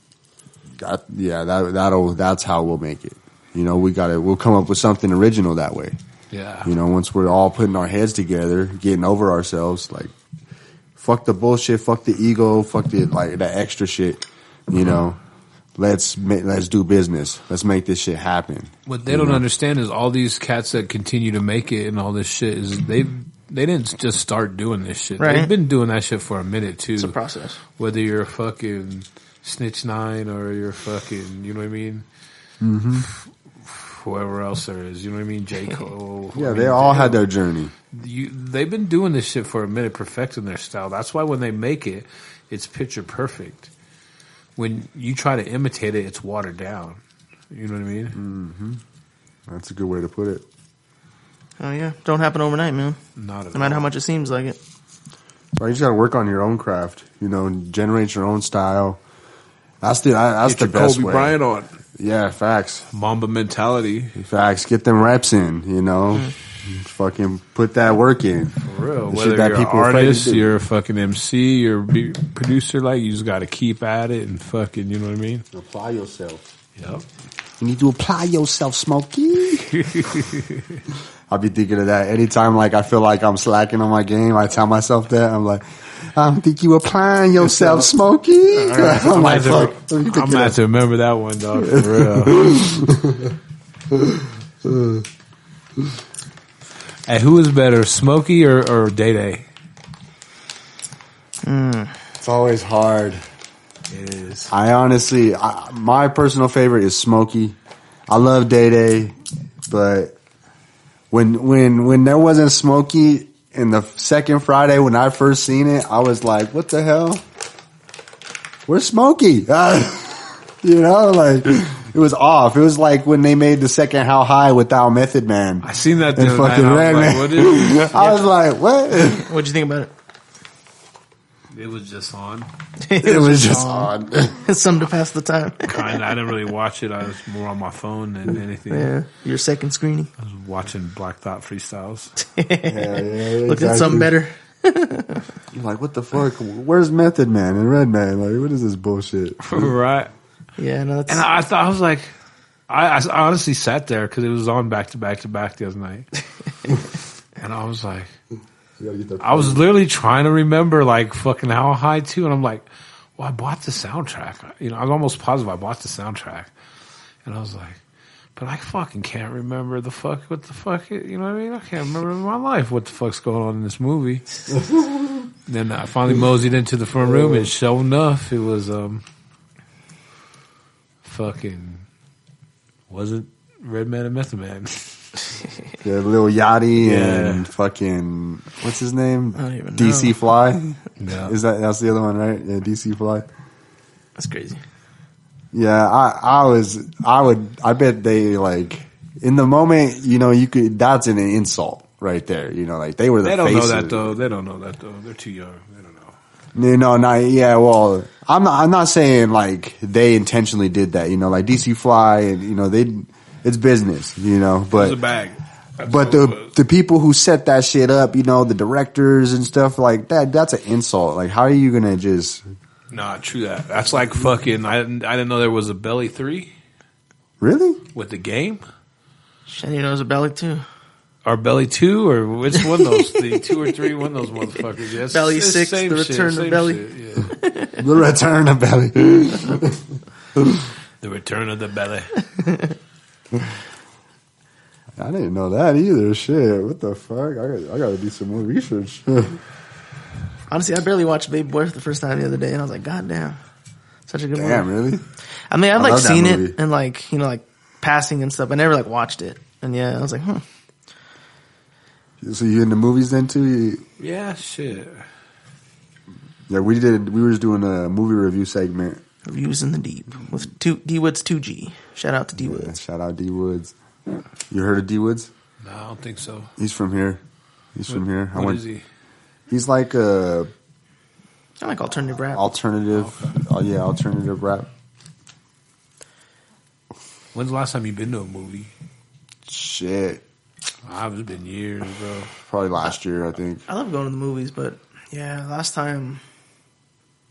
that's how we'll make it. You know, we'll come up with something original that way. Yeah. You know, once we're all putting our heads together, getting over ourselves, like, fuck the bullshit, fuck the ego, fuck the extra shit. You know, let's do business. Let's make this shit happen. What they don't understand is all these cats that continue to make it and all this shit is they didn't just start doing this shit. Right. They've been doing that shit for a minute too. It's a process. Whether you're a fucking Snitch 9 or you're fucking, you know what I mean? Whoever else there is, you know what I mean? J. Cole. Yeah, they all had their journey. They've been doing this shit for a minute, perfecting their style. That's why when they make it, it's picture perfect. When you try to imitate it, it's watered down. You know what I mean? Mm-hmm. That's a good way to put it. Oh yeah, don't happen overnight, man. Not at all. No matter how much it seems like it. Right, you just got to work on your own craft. You know, generate your own style. That's the best Kobe way. Bryant on. Yeah, facts. Mamba mentality. Facts. Get them reps in. You know, fucking put that work in. For real. The Whether shit that you're people an are afraid to artist, do. you're a fucking MC, you're a producer, like you just got to keep at it and fucking, you know what I mean? Apply yourself. Yep. You need to apply yourself, Smokey. I'll be thinking of that anytime. Like I feel like I'm slacking on my game. I tell myself that I'm like, I don't think you applying yourself, Smokey. Right. I'm like, fuck. I'm gonna have to remember that one, dog. For real. Hey, who is better, Smokey or Day Day? It's always hard. It is. I honestly, my personal favorite is Smokey. I love Day Day, but when there wasn't Smokey in the second Friday when I first seen it, I was like, what the hell? Where's Smokey? You know, like it was off. It was like when they made the second How High without Method Man. I seen that. And fucking Red Man. What is it? I was like, what? What'd you think about it? It was just on. It was just on. It's something to pass the time. Kinda. I didn't really watch it. I was more on my phone than anything. Yeah, your second screening. I was watching Black Thought freestyles. Yeah, Look at something better. You're like, what the fuck? Where's Method Man and Red Man? Like, what is this bullshit? Right. Yeah, no, that's... And I thought, I was like, I honestly sat there because it was on back to back the other night. And I was like, I was literally trying to remember like fucking How High too. And I'm like, well, I bought the soundtrack. You know, I was almost positive I bought the soundtrack. And I was like, but I fucking can't remember what the fuck, you know what I mean? I can't remember in my life what the fuck's going on in this movie. Then I finally moseyed into the front room, and sure enough, it was, fucking, wasn't Redman and Method Man. Yeah, Lil Yachty and fucking, what's his name? I don't even DC know. Fly? No. That's the other one, right? Yeah, DC Fly. That's crazy. Yeah, I bet they like, in the moment, you know, that's an insult right there. You know, like they were the They don't faces. know that though. They don't know that though. They're too young. They don't know. No, not, yeah, well, I'm not saying like they intentionally did that, you know, like DC Fly and, you know, it's business, you know, but. It was a bag. But the people who set that shit up, you know, the directors and stuff like that, that's an insult. Like, how are you gonna just... Nah, true that. That's like fucking, I didn't know there was a Belly 3 Really? with the game. Shen knows a belly too. Or Belly 2, or which one of those? The 2 or 3, one of those motherfuckers. Yes. Belly It's 6, same The Return shit, of Belly. shit, yeah. The Return of Belly. The Return of the Belly. I didn't know that either. Shit, what the fuck? I gotta do some more research. Honestly, I barely watched Baby Boy for the first time the other day, and I was like, God damn. Such a good Damn, movie. really? I mean, I've like love that seen movie. it and like, you know, like passing and stuff. I never like watched it. And yeah, I was like, So you into movies then too? Yeah, shit. Yeah, we were just doing a movie review segment. Reviews in the Deep with D Woods 2G. Shout out to D Woods. Yeah, shout out D Woods. You heard of D Woods? No, I don't think so. He's from here. What is he? He's like a I like alternative rap. alternative rap. When's the last time you been to a movie? Shit, It's been years, bro. probably last year, I think. I love going to the movies, but yeah, last time,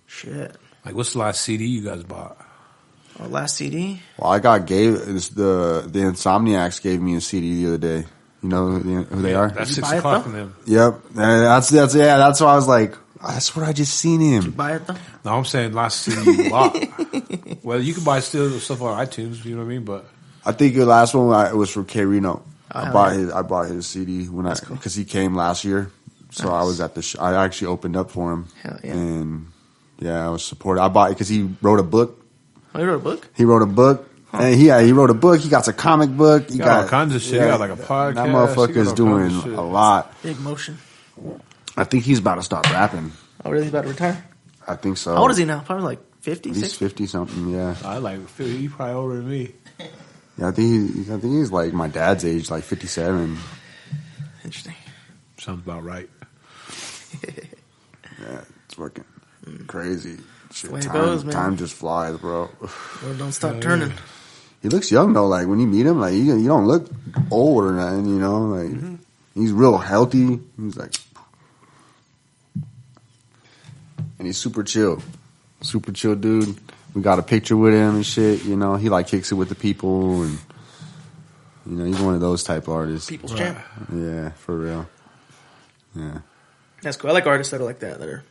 shit. Like, what's the last CD you guys bought? Our last CD. Well, the Insomniacs gave me a CD the other day. You know who they are? That's Did you 6 buy it, o'clock though? in them. Yep. That's why I was like, that's what I just seen him. Buy it though. No, I'm saying last CD you bought. Well, you can buy still stuff on iTunes, you know what I mean? But I think the last one was from K Reno. Oh, I bought his CD because he came last year. So Nice. I was at I actually opened up for him. Hell yeah. And yeah, I was supportive. I bought it because he wrote a book. Oh, you wrote a book? He wrote a book. And he wrote a book. He got a comic book. He got all kinds of shit. He got like a podcast. That He motherfucker's got all doing kinds of shit. a lot. Big motion. I think he's about to stop rapping. Oh, really? He's about to retire? I think so. How old is he now? Probably like 50, He's 60? 50 something. Yeah. I like Phil. He probably older than me. Yeah. I think he's like my dad's age, like 57. Interesting. Sounds about right. Yeah, it's fucking crazy. Shit, way it time, goes, man. time just flies, bro. Well, don't stop turning. He looks young though. Like when you meet him, like you don't look old or nothing. You know, like he's real healthy. He's like, and he's super chill dude. We got a picture with him and shit. You know, he like kicks it with the people, and you know, he's one of those type of artists. People's champ. Yeah, for real. Yeah. That's cool. I like artists that are like that are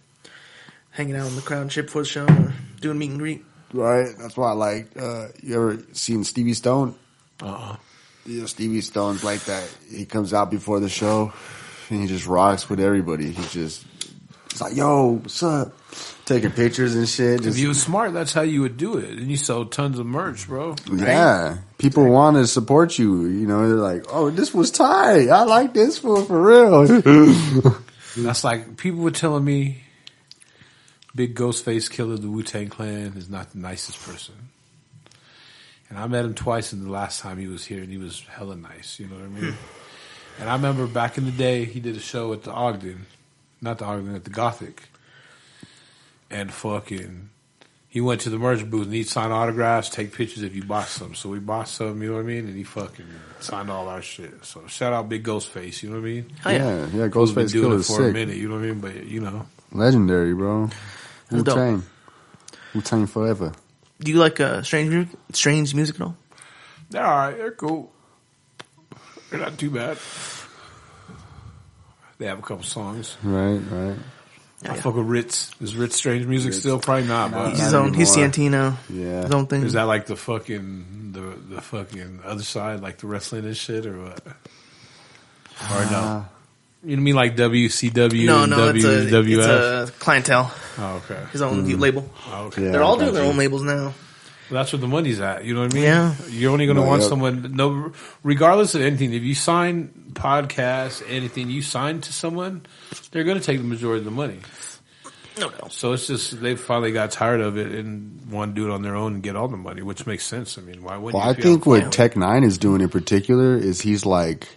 hanging out in the crowd and shit before the show or doing meet and greet. Right. That's why I like. You ever seen Stevie Stone? Uh-uh. You know, Stevie Stone's like that. He comes out before the show and he just rocks with everybody. He's like, yo, what's up? Taking pictures and shit. If you was smart, that's how you would do it. And you sold tons of merch, bro. Yeah. People want to support you. You know, they're like, oh, this was tight. I like this for real. That's like, people were telling me Big Ghostface Killer of the Wu-Tang Clan is not the nicest person. And I met him twice in the last time he was here, and he was hella nice, you know what I mean? And I remember back in the day, he did a show at the Ogden. Not the Ogden, at the Gothic. And fucking, he went to the merch booth and he'd sign autographs, take pictures if you bought some. So we bought some, you know what I mean? And he fucking signed all our shit. So shout out Big Ghostface, you know what I mean? Oh, yeah. Yeah, Who's been Ghostface doing Killer it is for a sick. minute, you know what I mean? But, you know. Legendary, bro. That's dope. Wu-Tang. Wu-Tang forever. Do you like strange music at all? They're all right. They're cool. They're not too bad. They have a couple songs. Right. I fuck with Ritz. Is Ritz strange music still? Probably not. But He's his own. He's Santino. Yeah. His own thing. is that like the fucking the fucking other side, like the wrestling and shit, or what? Or no? You mean like WCW? No, and it's a clientele. Oh, okay. His own label. Oh, okay. Yeah. They're all doing their gotcha. own labels now. Well, that's where the money's at. You know what I mean? Yeah. You're only going to No, want yep. someone. No, regardless of anything. If you sign podcasts, anything you sign to someone, they're going to take the majority of the money. No. So it's just they finally got tired of it and want to do it on their own and get all the money, which makes sense. I mean, why wouldn't Well, you? I think what Tech Nine is doing in particular is he's like,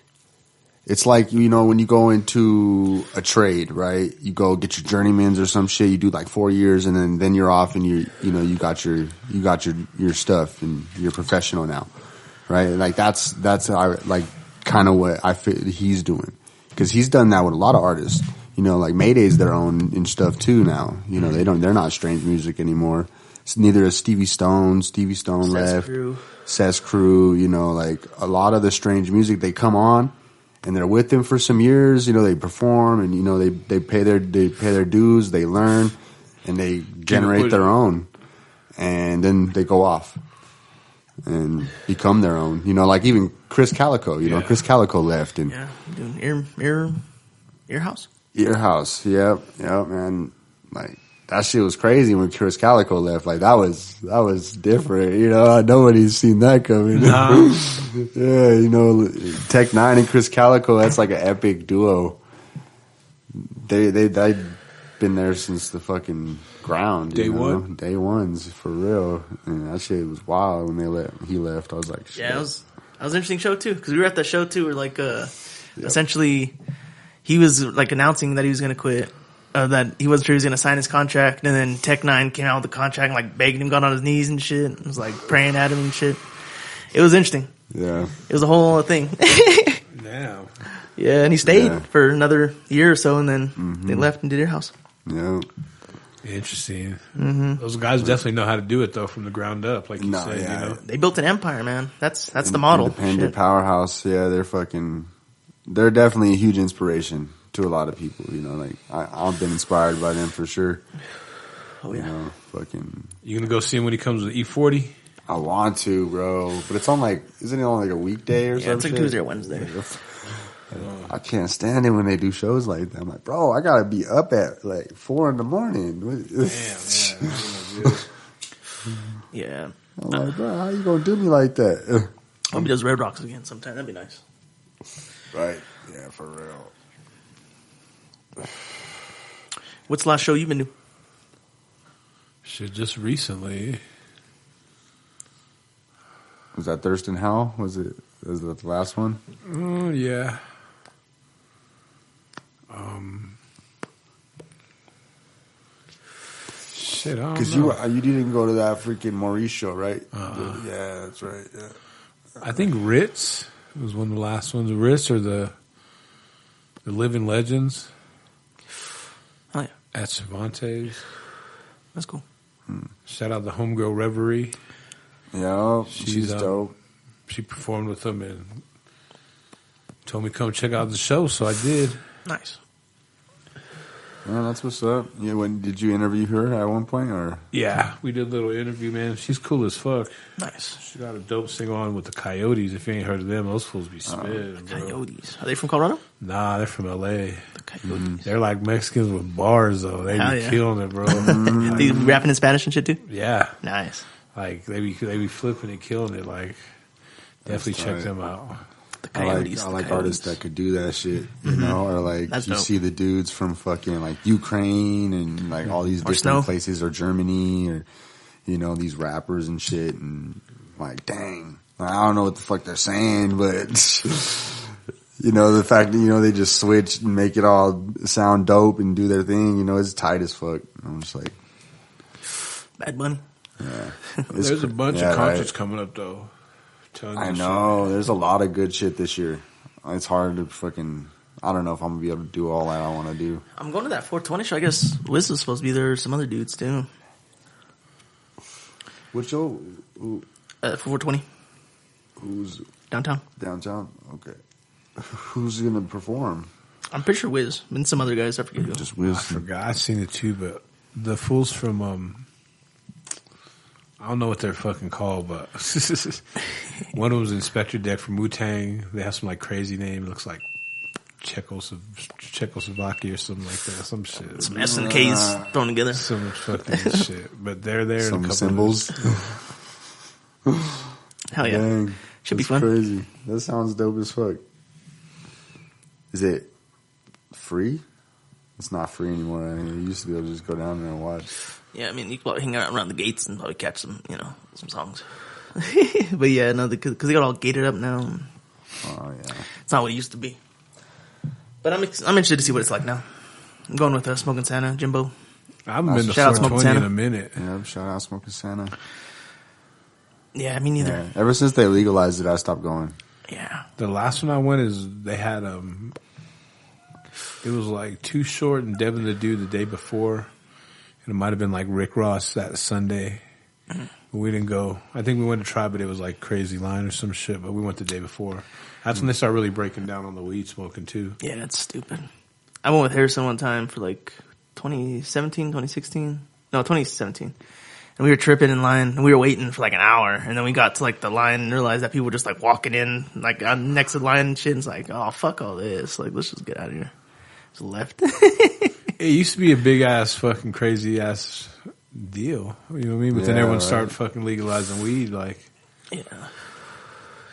it's like, you know, when you go into a trade, right? You go get your journeymans or some shit. You do like 4 years, and then you're off, and you got your stuff, and you're professional now, right? Like that's like kind of what I feel he's doing, because he's done that with a lot of artists. You know, like Mayday's their own and stuff too now. You know, they're not strange music anymore. It's neither is Stevie Stone. Stevie Stone left. Cess Crew. You know, like a lot of the strange music, they come on and they're with them for some years. You know, they perform and you know they pay their dues. They learn and they generate their own, and then they go off and become their own. You know, like even Chris Calico. You know, Chris Calico left and doing Earhouse. Earhouse, yep, man. Like that shit was crazy when Chris Calico left. Like that was different. You know, nobody's seen that coming. Nah. Yeah, you know, Tech Nine and Chris Calico. That's like an epic duo. They've been there since the fucking ground. Day one, day ones for real. And that shit was wild when he left. I was like, shit. Yeah, that was an interesting show too, because we were at that show too. Where like essentially. He was like announcing that he was going to quit, that he wasn't sure he was going to sign his contract, and then Tech Nine came out with the contract and like begging him, got on his knees and shit. It was like praying at him and shit. It was interesting. Yeah. It was a whole thing. Now. Yeah, and he stayed for another year or so, and then they left and did Earhouse. Yeah. Interesting. Mm-hmm. Those guys definitely know how to do it though, from the ground up, like you said. Yeah. You know? They built an empire, man. That's the model. Independent powerhouse. Yeah, they're definitely a huge inspiration to a lot of people. You know, like I've been inspired by them for sure. Oh yeah. You know, fucking. You gonna go see him when he comes with E40? I want to, bro, but it's on like, isn't it on like a weekday or something? It's like Tuesday or Wednesday. I can't stand it when they do shows like that. I'm like, bro, I gotta be up at like 4 a.m. Damn, Yeah. I'm like, bro, how you gonna do me like that? I hope he does Red Rocks again sometime. That'd be nice. Right? Yeah, for real. What's the last show you've been to? Shit, just recently. Was that Thurston Howell? Was that the last one? Oh yeah. Shit, I don't know. Because you didn't go to that freaking Maurice show, right? Yeah, that's right. Yeah. I think Ritz was one of the last ones. Ritz or the Living Legends Oh yeah, at Cervantes. that's cool. Shout out to Homegirl Reverie. Yeah, she's dope. She performed with them and told me to come check out the show, so I did. Nice. Yeah, that's what's up. Yeah, did you interview her at one point, or? Yeah, we did a little interview, man. She's cool as fuck. Nice. She got a dope single on with the Coyotes. If you ain't heard of them, those fools be spitting, bro. Coyotes. Are they from Colorado? Nah, they're from L.A. The Coyotes. They're like Mexicans with bars, though. They Hell be yeah. killing it, bro. They rapping in Spanish and shit too? Yeah. Nice. Like, they be flipping and killing it. Like, definitely check tight. them out. The I Coyotes. like the artists Coyotes. that could do that shit, you know, or like That's you dope. see the dudes from fucking like Ukraine and like all these different Snow. places, or Germany, or you know, these rappers and shit, and like, dang, I don't know what the fuck they're saying, but you know, the fact that, you know, they just switch and make it all sound dope and do their thing, you know, it's tight as fuck. I'm just like, Bad Bunny. yeah, There's a bunch of concerts coming up, though. Tons I of know. There's a lot of good shit this year. It's hard to fucking. I don't know if I'm gonna be able to do all that I want to do. I'm going to that 420 show. I guess Wiz was supposed to be there. Some other dudes too. Which show? 420. Who's Downtown? Okay. Who's gonna perform? I'm pretty sure Wiz and some other guys. I forget who. Just Wiz. I forgot. I've seen it too, but the fools from I don't know what they're fucking called, but one of them was Inspector Deck from Wu-Tang. They have some like crazy name. It looks like Czechoslovakia or something like that. Some shit. Some S and K's thrown together. Some fucking shit. But they're there. Some in a couple symbols. Hell yeah. Dang, Should be that's fun. Crazy. That sounds dope as fuck. Is it free? It's not free anymore. I mean, you used to be able to just go down there and watch. Yeah, I mean, you could probably hang out around the gates and probably catch some, some songs. But yeah, no, because they got all gated up now. Oh yeah. It's not what it used to be. But I'm interested to see what it's like now. I'm going with Smoking Santa, Jimbo. I haven't been to Shout out Smoking 420 in Santa. a minute. Yeah, shout out Smoking Santa. Yeah, me neither. Yeah. Ever since they legalized it, I stopped going. Yeah. The last one I went is they had it was like Too Short and Devin the Dude the day before. And it might have been like Rick Ross that Sunday. But we didn't go. I think we went to try, but it was like crazy line or some shit. But we went the day before. That's when they start really breaking down on the weed smoking too. Yeah, that's stupid. I went with Harrison one time for like 2017, 2016. No, 2017. And we were tripping in line and we were waiting for like an hour. And then we got to like the line and realized that people were just like walking in like next to the line and shit. And it's like, oh, fuck all this. Like, let's just get out of here. Just left. It used to be a big ass fucking crazy ass deal. You know what I mean? But then Yeah, everyone right. started fucking legalizing weed. Like, Yeah.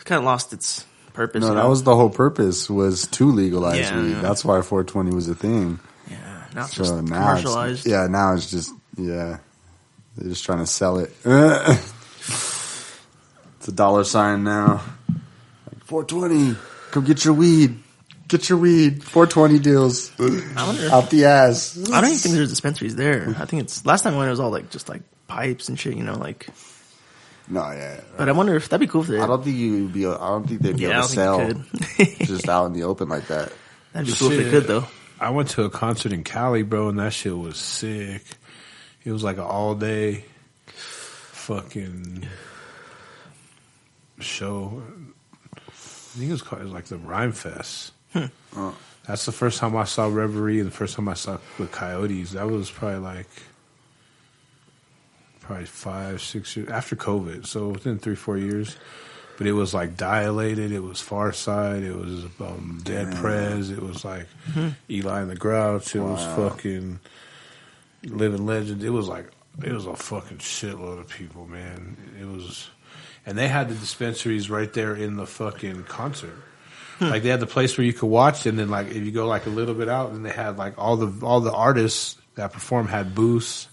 Kind of lost its purpose. No, you that know? was the whole purpose, was to legalize Yeah, weed. yeah. That's why 420 was a thing. Yeah. Now it's So just now commercialized. now it's just, they're just trying to sell it. It's a dollar sign now. Like 420, come get your weed. Get your weed. 420 deals. I wonder. Out the ass. I don't even think there's dispensaries there. I think it's last time I went, it was all like just like pipes and shit, like. No, yeah. But I wonder if that'd be cool if they. I don't think they'd be able Yeah, I to don't think sell you could. just out in the open like that. That'd be cool if they Shit. could though. I went to a concert in Cali, bro, and that shit was sick. It was like an all day fucking show. I think it was like the Rhyme Fest. That's the first time I saw Reverie and the first time I saw the Coyotes. That was probably 5, 6 years after COVID. So within 3-4 years. But it was like Dilated. It was Far Side. It was Dead Prez. It was like Eli and the Grouch. It was fucking Living Legend. It was a fucking shitload of people, man. It was, and they had the dispensaries right there in the fucking concert. Like they had the place where you could watch, and then like if you go like a little bit out, then they had like all the artists that performed had booths,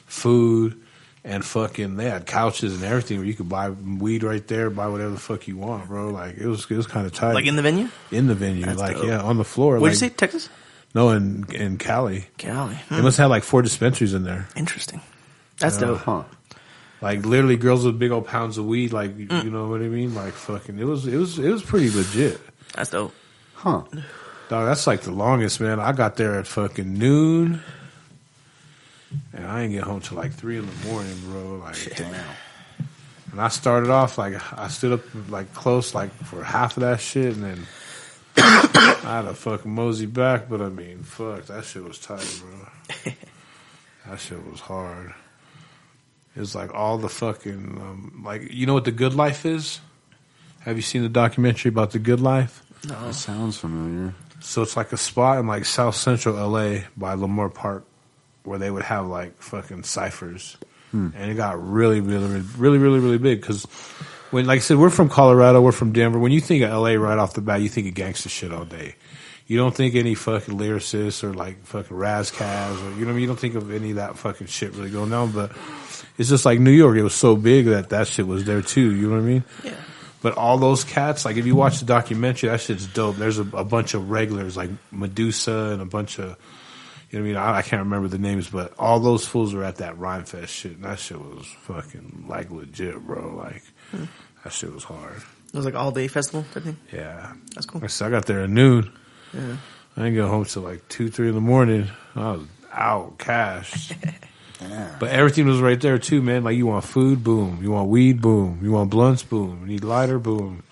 food, and fucking they had couches and everything where you could buy weed right there, buy whatever the fuck you want, bro. Like it was kind of tight. Like in the venue? In the venue, That's like dope. yeah, on the floor. What'd like, you say? Texas? No, in Cali. Cali. They must have like 4 dispensaries in there. Interesting. That's dope. Huh. Like literally girls with big old pounds of weed, like you know what I mean? Like fucking it was pretty legit. That's dope. Huh. Dog, that's like the longest, man. I got there at fucking noon. And I didn't get home till like 3 in the morning, bro. Like Damn. and I started off like I stood up like close like for half of that shit and then I had to fucking mosey back, but I mean, fuck, that shit was tight, bro. That shit was hard. It was like all the fucking, like, you know what The Good Life is? Have you seen the documentary about The Good Life? No. That sounds familiar. So it's like a spot in like South Central LA by Lamar Park where they would have like fucking ciphers. And it got really, really, really, really, really, really big because when, like I said, we're from Colorado, we're from Denver. When you think of LA right off the bat, you think of gangster shit all day. You don't think any fucking lyricists or like fucking Razzcaz or, you know what I mean? You don't think of any of that fucking shit really going on, but it's just like New York. It was so big that shit was there too. You know what I mean? Yeah. But all those cats, like if you watch the documentary, that shit's dope. There's a bunch of regulars like Medusa and a bunch of, you know what I mean? I can't remember the names, but all those fools were at that Rhyme Fest shit. And that shit was fucking like legit, bro. Like that shit was hard. It was like all day festival type thing. Yeah. That's cool. Like I said, I got there at noon. Yeah. I didn't get home till like 2-3 in the morning. I was out cash. Yeah. But everything was right there too, man. Like you want food, boom. You want weed, boom. You want blunts, boom. You need lighter, boom.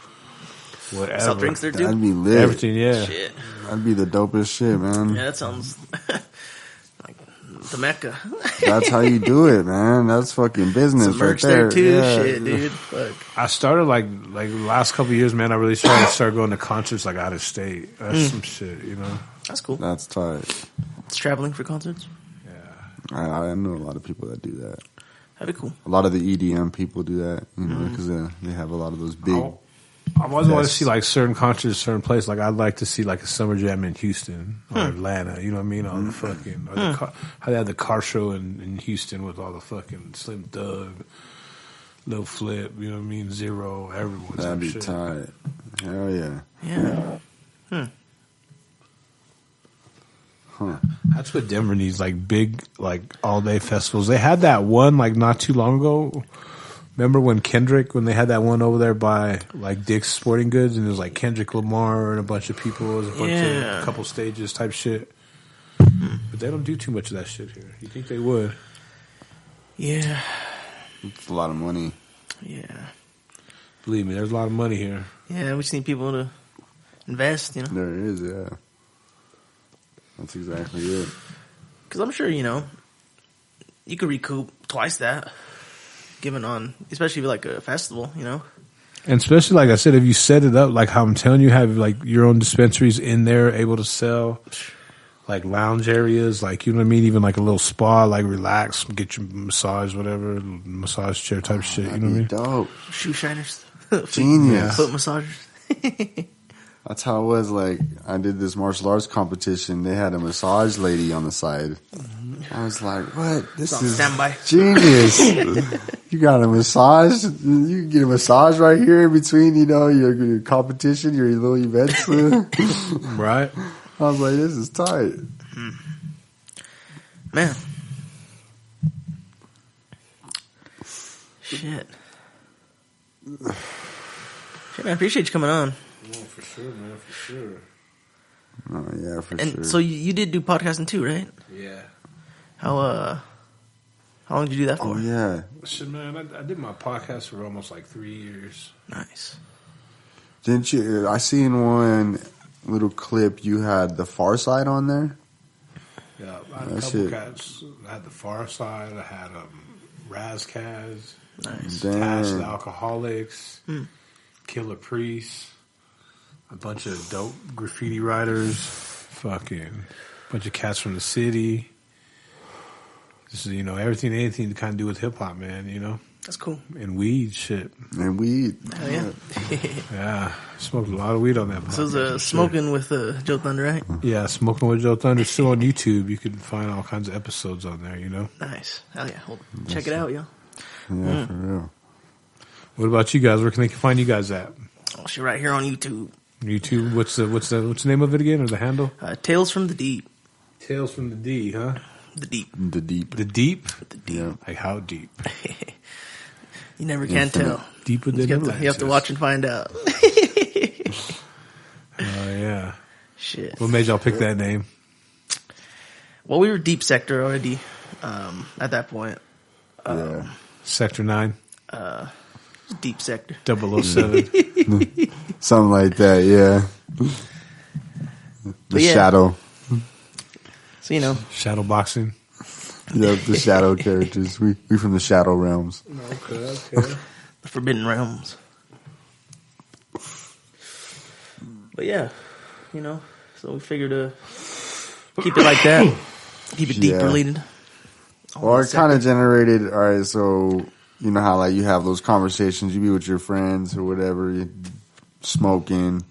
Whatever. Sell drinks there too? That'd be lit. Everything, yeah. Shit. That'd be the dopest shit, man. Yeah, that sounds like the Mecca. That's how you do it, man. That's fucking business Some merch right there. there too. Yeah. Shit, dude. Fuck. I started like the last couple of years, man. I really started to start going to concerts like out of state. That's some shit, you know. That's cool. That's tight. It's traveling for concerts. Yeah. I know a lot of people that do that. That'd be cool. A lot of the EDM people do that, you know, because they have a lot of those big. I've always wanted to see like certain concerts, certain places. Like I'd like to see like a summer jam in Houston or Atlanta. You know what I mean? All the fucking how they had the car show in Houston with all the fucking Slim Thug, Lil Flip. You know what I mean? Zero, everyone. That'd be tight. Hell yeah. Yeah. That's what Denver needs. Like big, like all day festivals. They had that one like not too long ago. Remember when they had that one over there by like Dick's Sporting Goods, and it was like Kendrick Lamar and a bunch of people, it was a bunch of a couple stages type shit. But they don't do too much of that shit here. You think they would? Yeah. It's a lot of money. Yeah. Believe me, there's a lot of money here. Yeah, we just need people to invest, you know? There is, yeah. That's exactly it. Because I'm sure, you know, you could recoup twice that, given on, especially like a festival, you know? And especially, like I said, if you set it up like how I'm telling you, have like your own dispensaries in there able to sell like lounge areas, like, you know what I mean? Even like a little spa, like relax, get your massage, whatever, massage chair type shit, you know what I mean? Dope. Shoe shiners. Genius. Foot massagers. That's how it was. Like, I did this martial arts competition. They had a massage lady on the side. I was like, what? This is standby. Genius. You got a massage? You can get a massage right here in between, you know, your competition, your little events. Right. I was like, this is tight. Man. Shit. Shit, man, I appreciate you coming on. No, for sure, man, for sure. Oh, yeah, for And sure. so you did do podcasting too, right? Yeah. How long did you do that for? Oh, yeah. Shit, man, I did my podcast for almost like 3 years. Nice. Didn't you? I seen one little clip. You had the Far Side on there. Yeah, I had a That couple shit. cats. I had the Far Side. I had Razkaz, Nice. Damn. Tash the Alcoholics, Killer Priest, a bunch of dope graffiti writers, fucking bunch of cats from the city. Just, you know, anything to kind of do with hip hop, man, you know? That's cool. And weed, shit. And weed. Hell yeah. Yeah, smoked a lot of weed on that podcast. So it was smoking with Joe Thunder, right? Yeah, Smoking with Joe Thunder. Still on YouTube. You can find all kinds of episodes on there, you know? Nice. Hell yeah. Well, check it out, yo. Yeah, for real. What about you guys? Where can they find you guys at? Oh, shit, right here on YouTube. YouTube. What's the name of it again, or the handle? Tales from the Deep. Tales from the D, huh? The Deep. The deep. The deep? The Deep. Yeah. Like how deep? You never can tell. Deeper than You have to watch and find out. Oh, yeah. Shit. What made y'all pick that name? Well, we were deep sector already at that point. Yeah. Sector 9? Deep sector. 007. Something like that, yeah. The yeah. shadow. So, you know. Shadow boxing. Yeah, the shadow characters. We from the shadow realms. Okay. The Forbidden Realms. But yeah, you know, so we figured to keep it like that. Keep it deep Yeah. related. Well, it kind of generated, all right, so you know how like you have those conversations, you be with your friends or whatever, you smoking,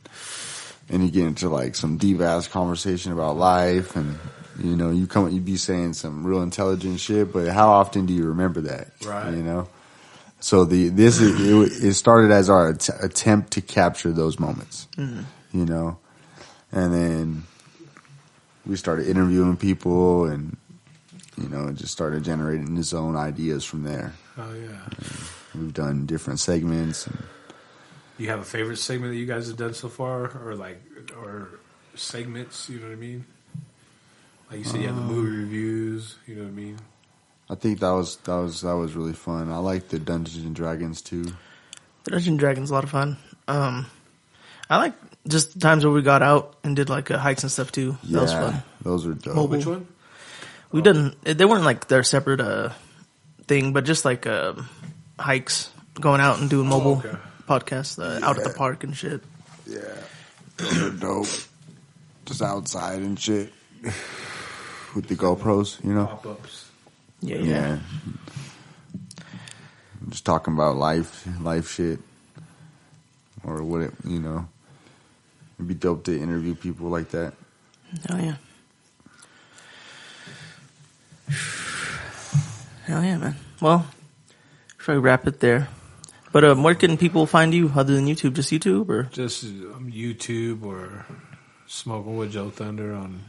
and you get into like some deep ass conversation about life, and you know, you be saying some real intelligent shit, but how often do you remember that? Right. You know? So it started as our attempt to capture those moments, you know, and then we started interviewing people, and you know, it just started generating its own ideas from there. Oh, yeah. We've done different segments. And You have a favorite segment that you guys have done so far? Or segments, you know what I mean? Like you said, you have the movie reviews, you know what I mean? I think that was really fun. I like the Dungeons and Dragons too. The Dungeons and Dragons a lot of fun. I like just the times where we got out and did like hikes and stuff too. That was fun. Those are dope. Mobile. Which one? We didn't. They weren't like their separate thing, but just like hikes, going out and doing mobile podcasts out at the park and shit. Yeah, those are dope. Just outside and shit with the GoPros, you know. Pop-ups. Yeah. Just talking about life shit, or what it, you know. It'd be dope to interview people like that. Hell yeah. Hell yeah, man. Well, should I wrap it there? But where can people find you other than YouTube? Just YouTube or Just YouTube or Smoking with Joe Thunder on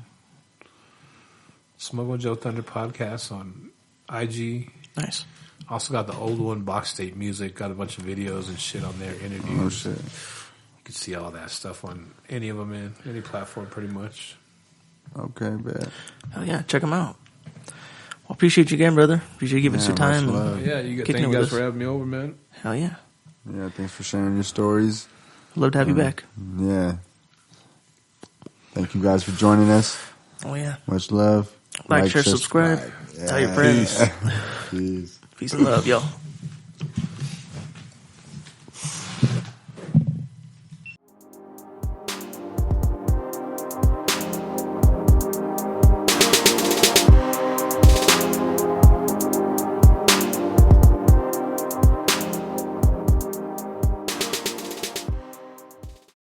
Smoking with Joe Thunder podcast on IG. nice? Also got the old one, Box State Music. Got a bunch of videos and shit on there, interviews. Oh shit! You can see all that stuff on any of them, man. Any platform, pretty much. Okay, bet. Hell yeah, check them out. Well, appreciate you again, brother. Appreciate you giving us your much time. love. And Yeah, thank kicking it you with guys us. for having me over, man. Hell yeah. Yeah, thanks for sharing your stories. Love to have you back. Yeah. Thank you guys for joining us. Oh yeah. Much love. Like, share, subscribe. Tell your friends. Peace. Peace and love, y'all.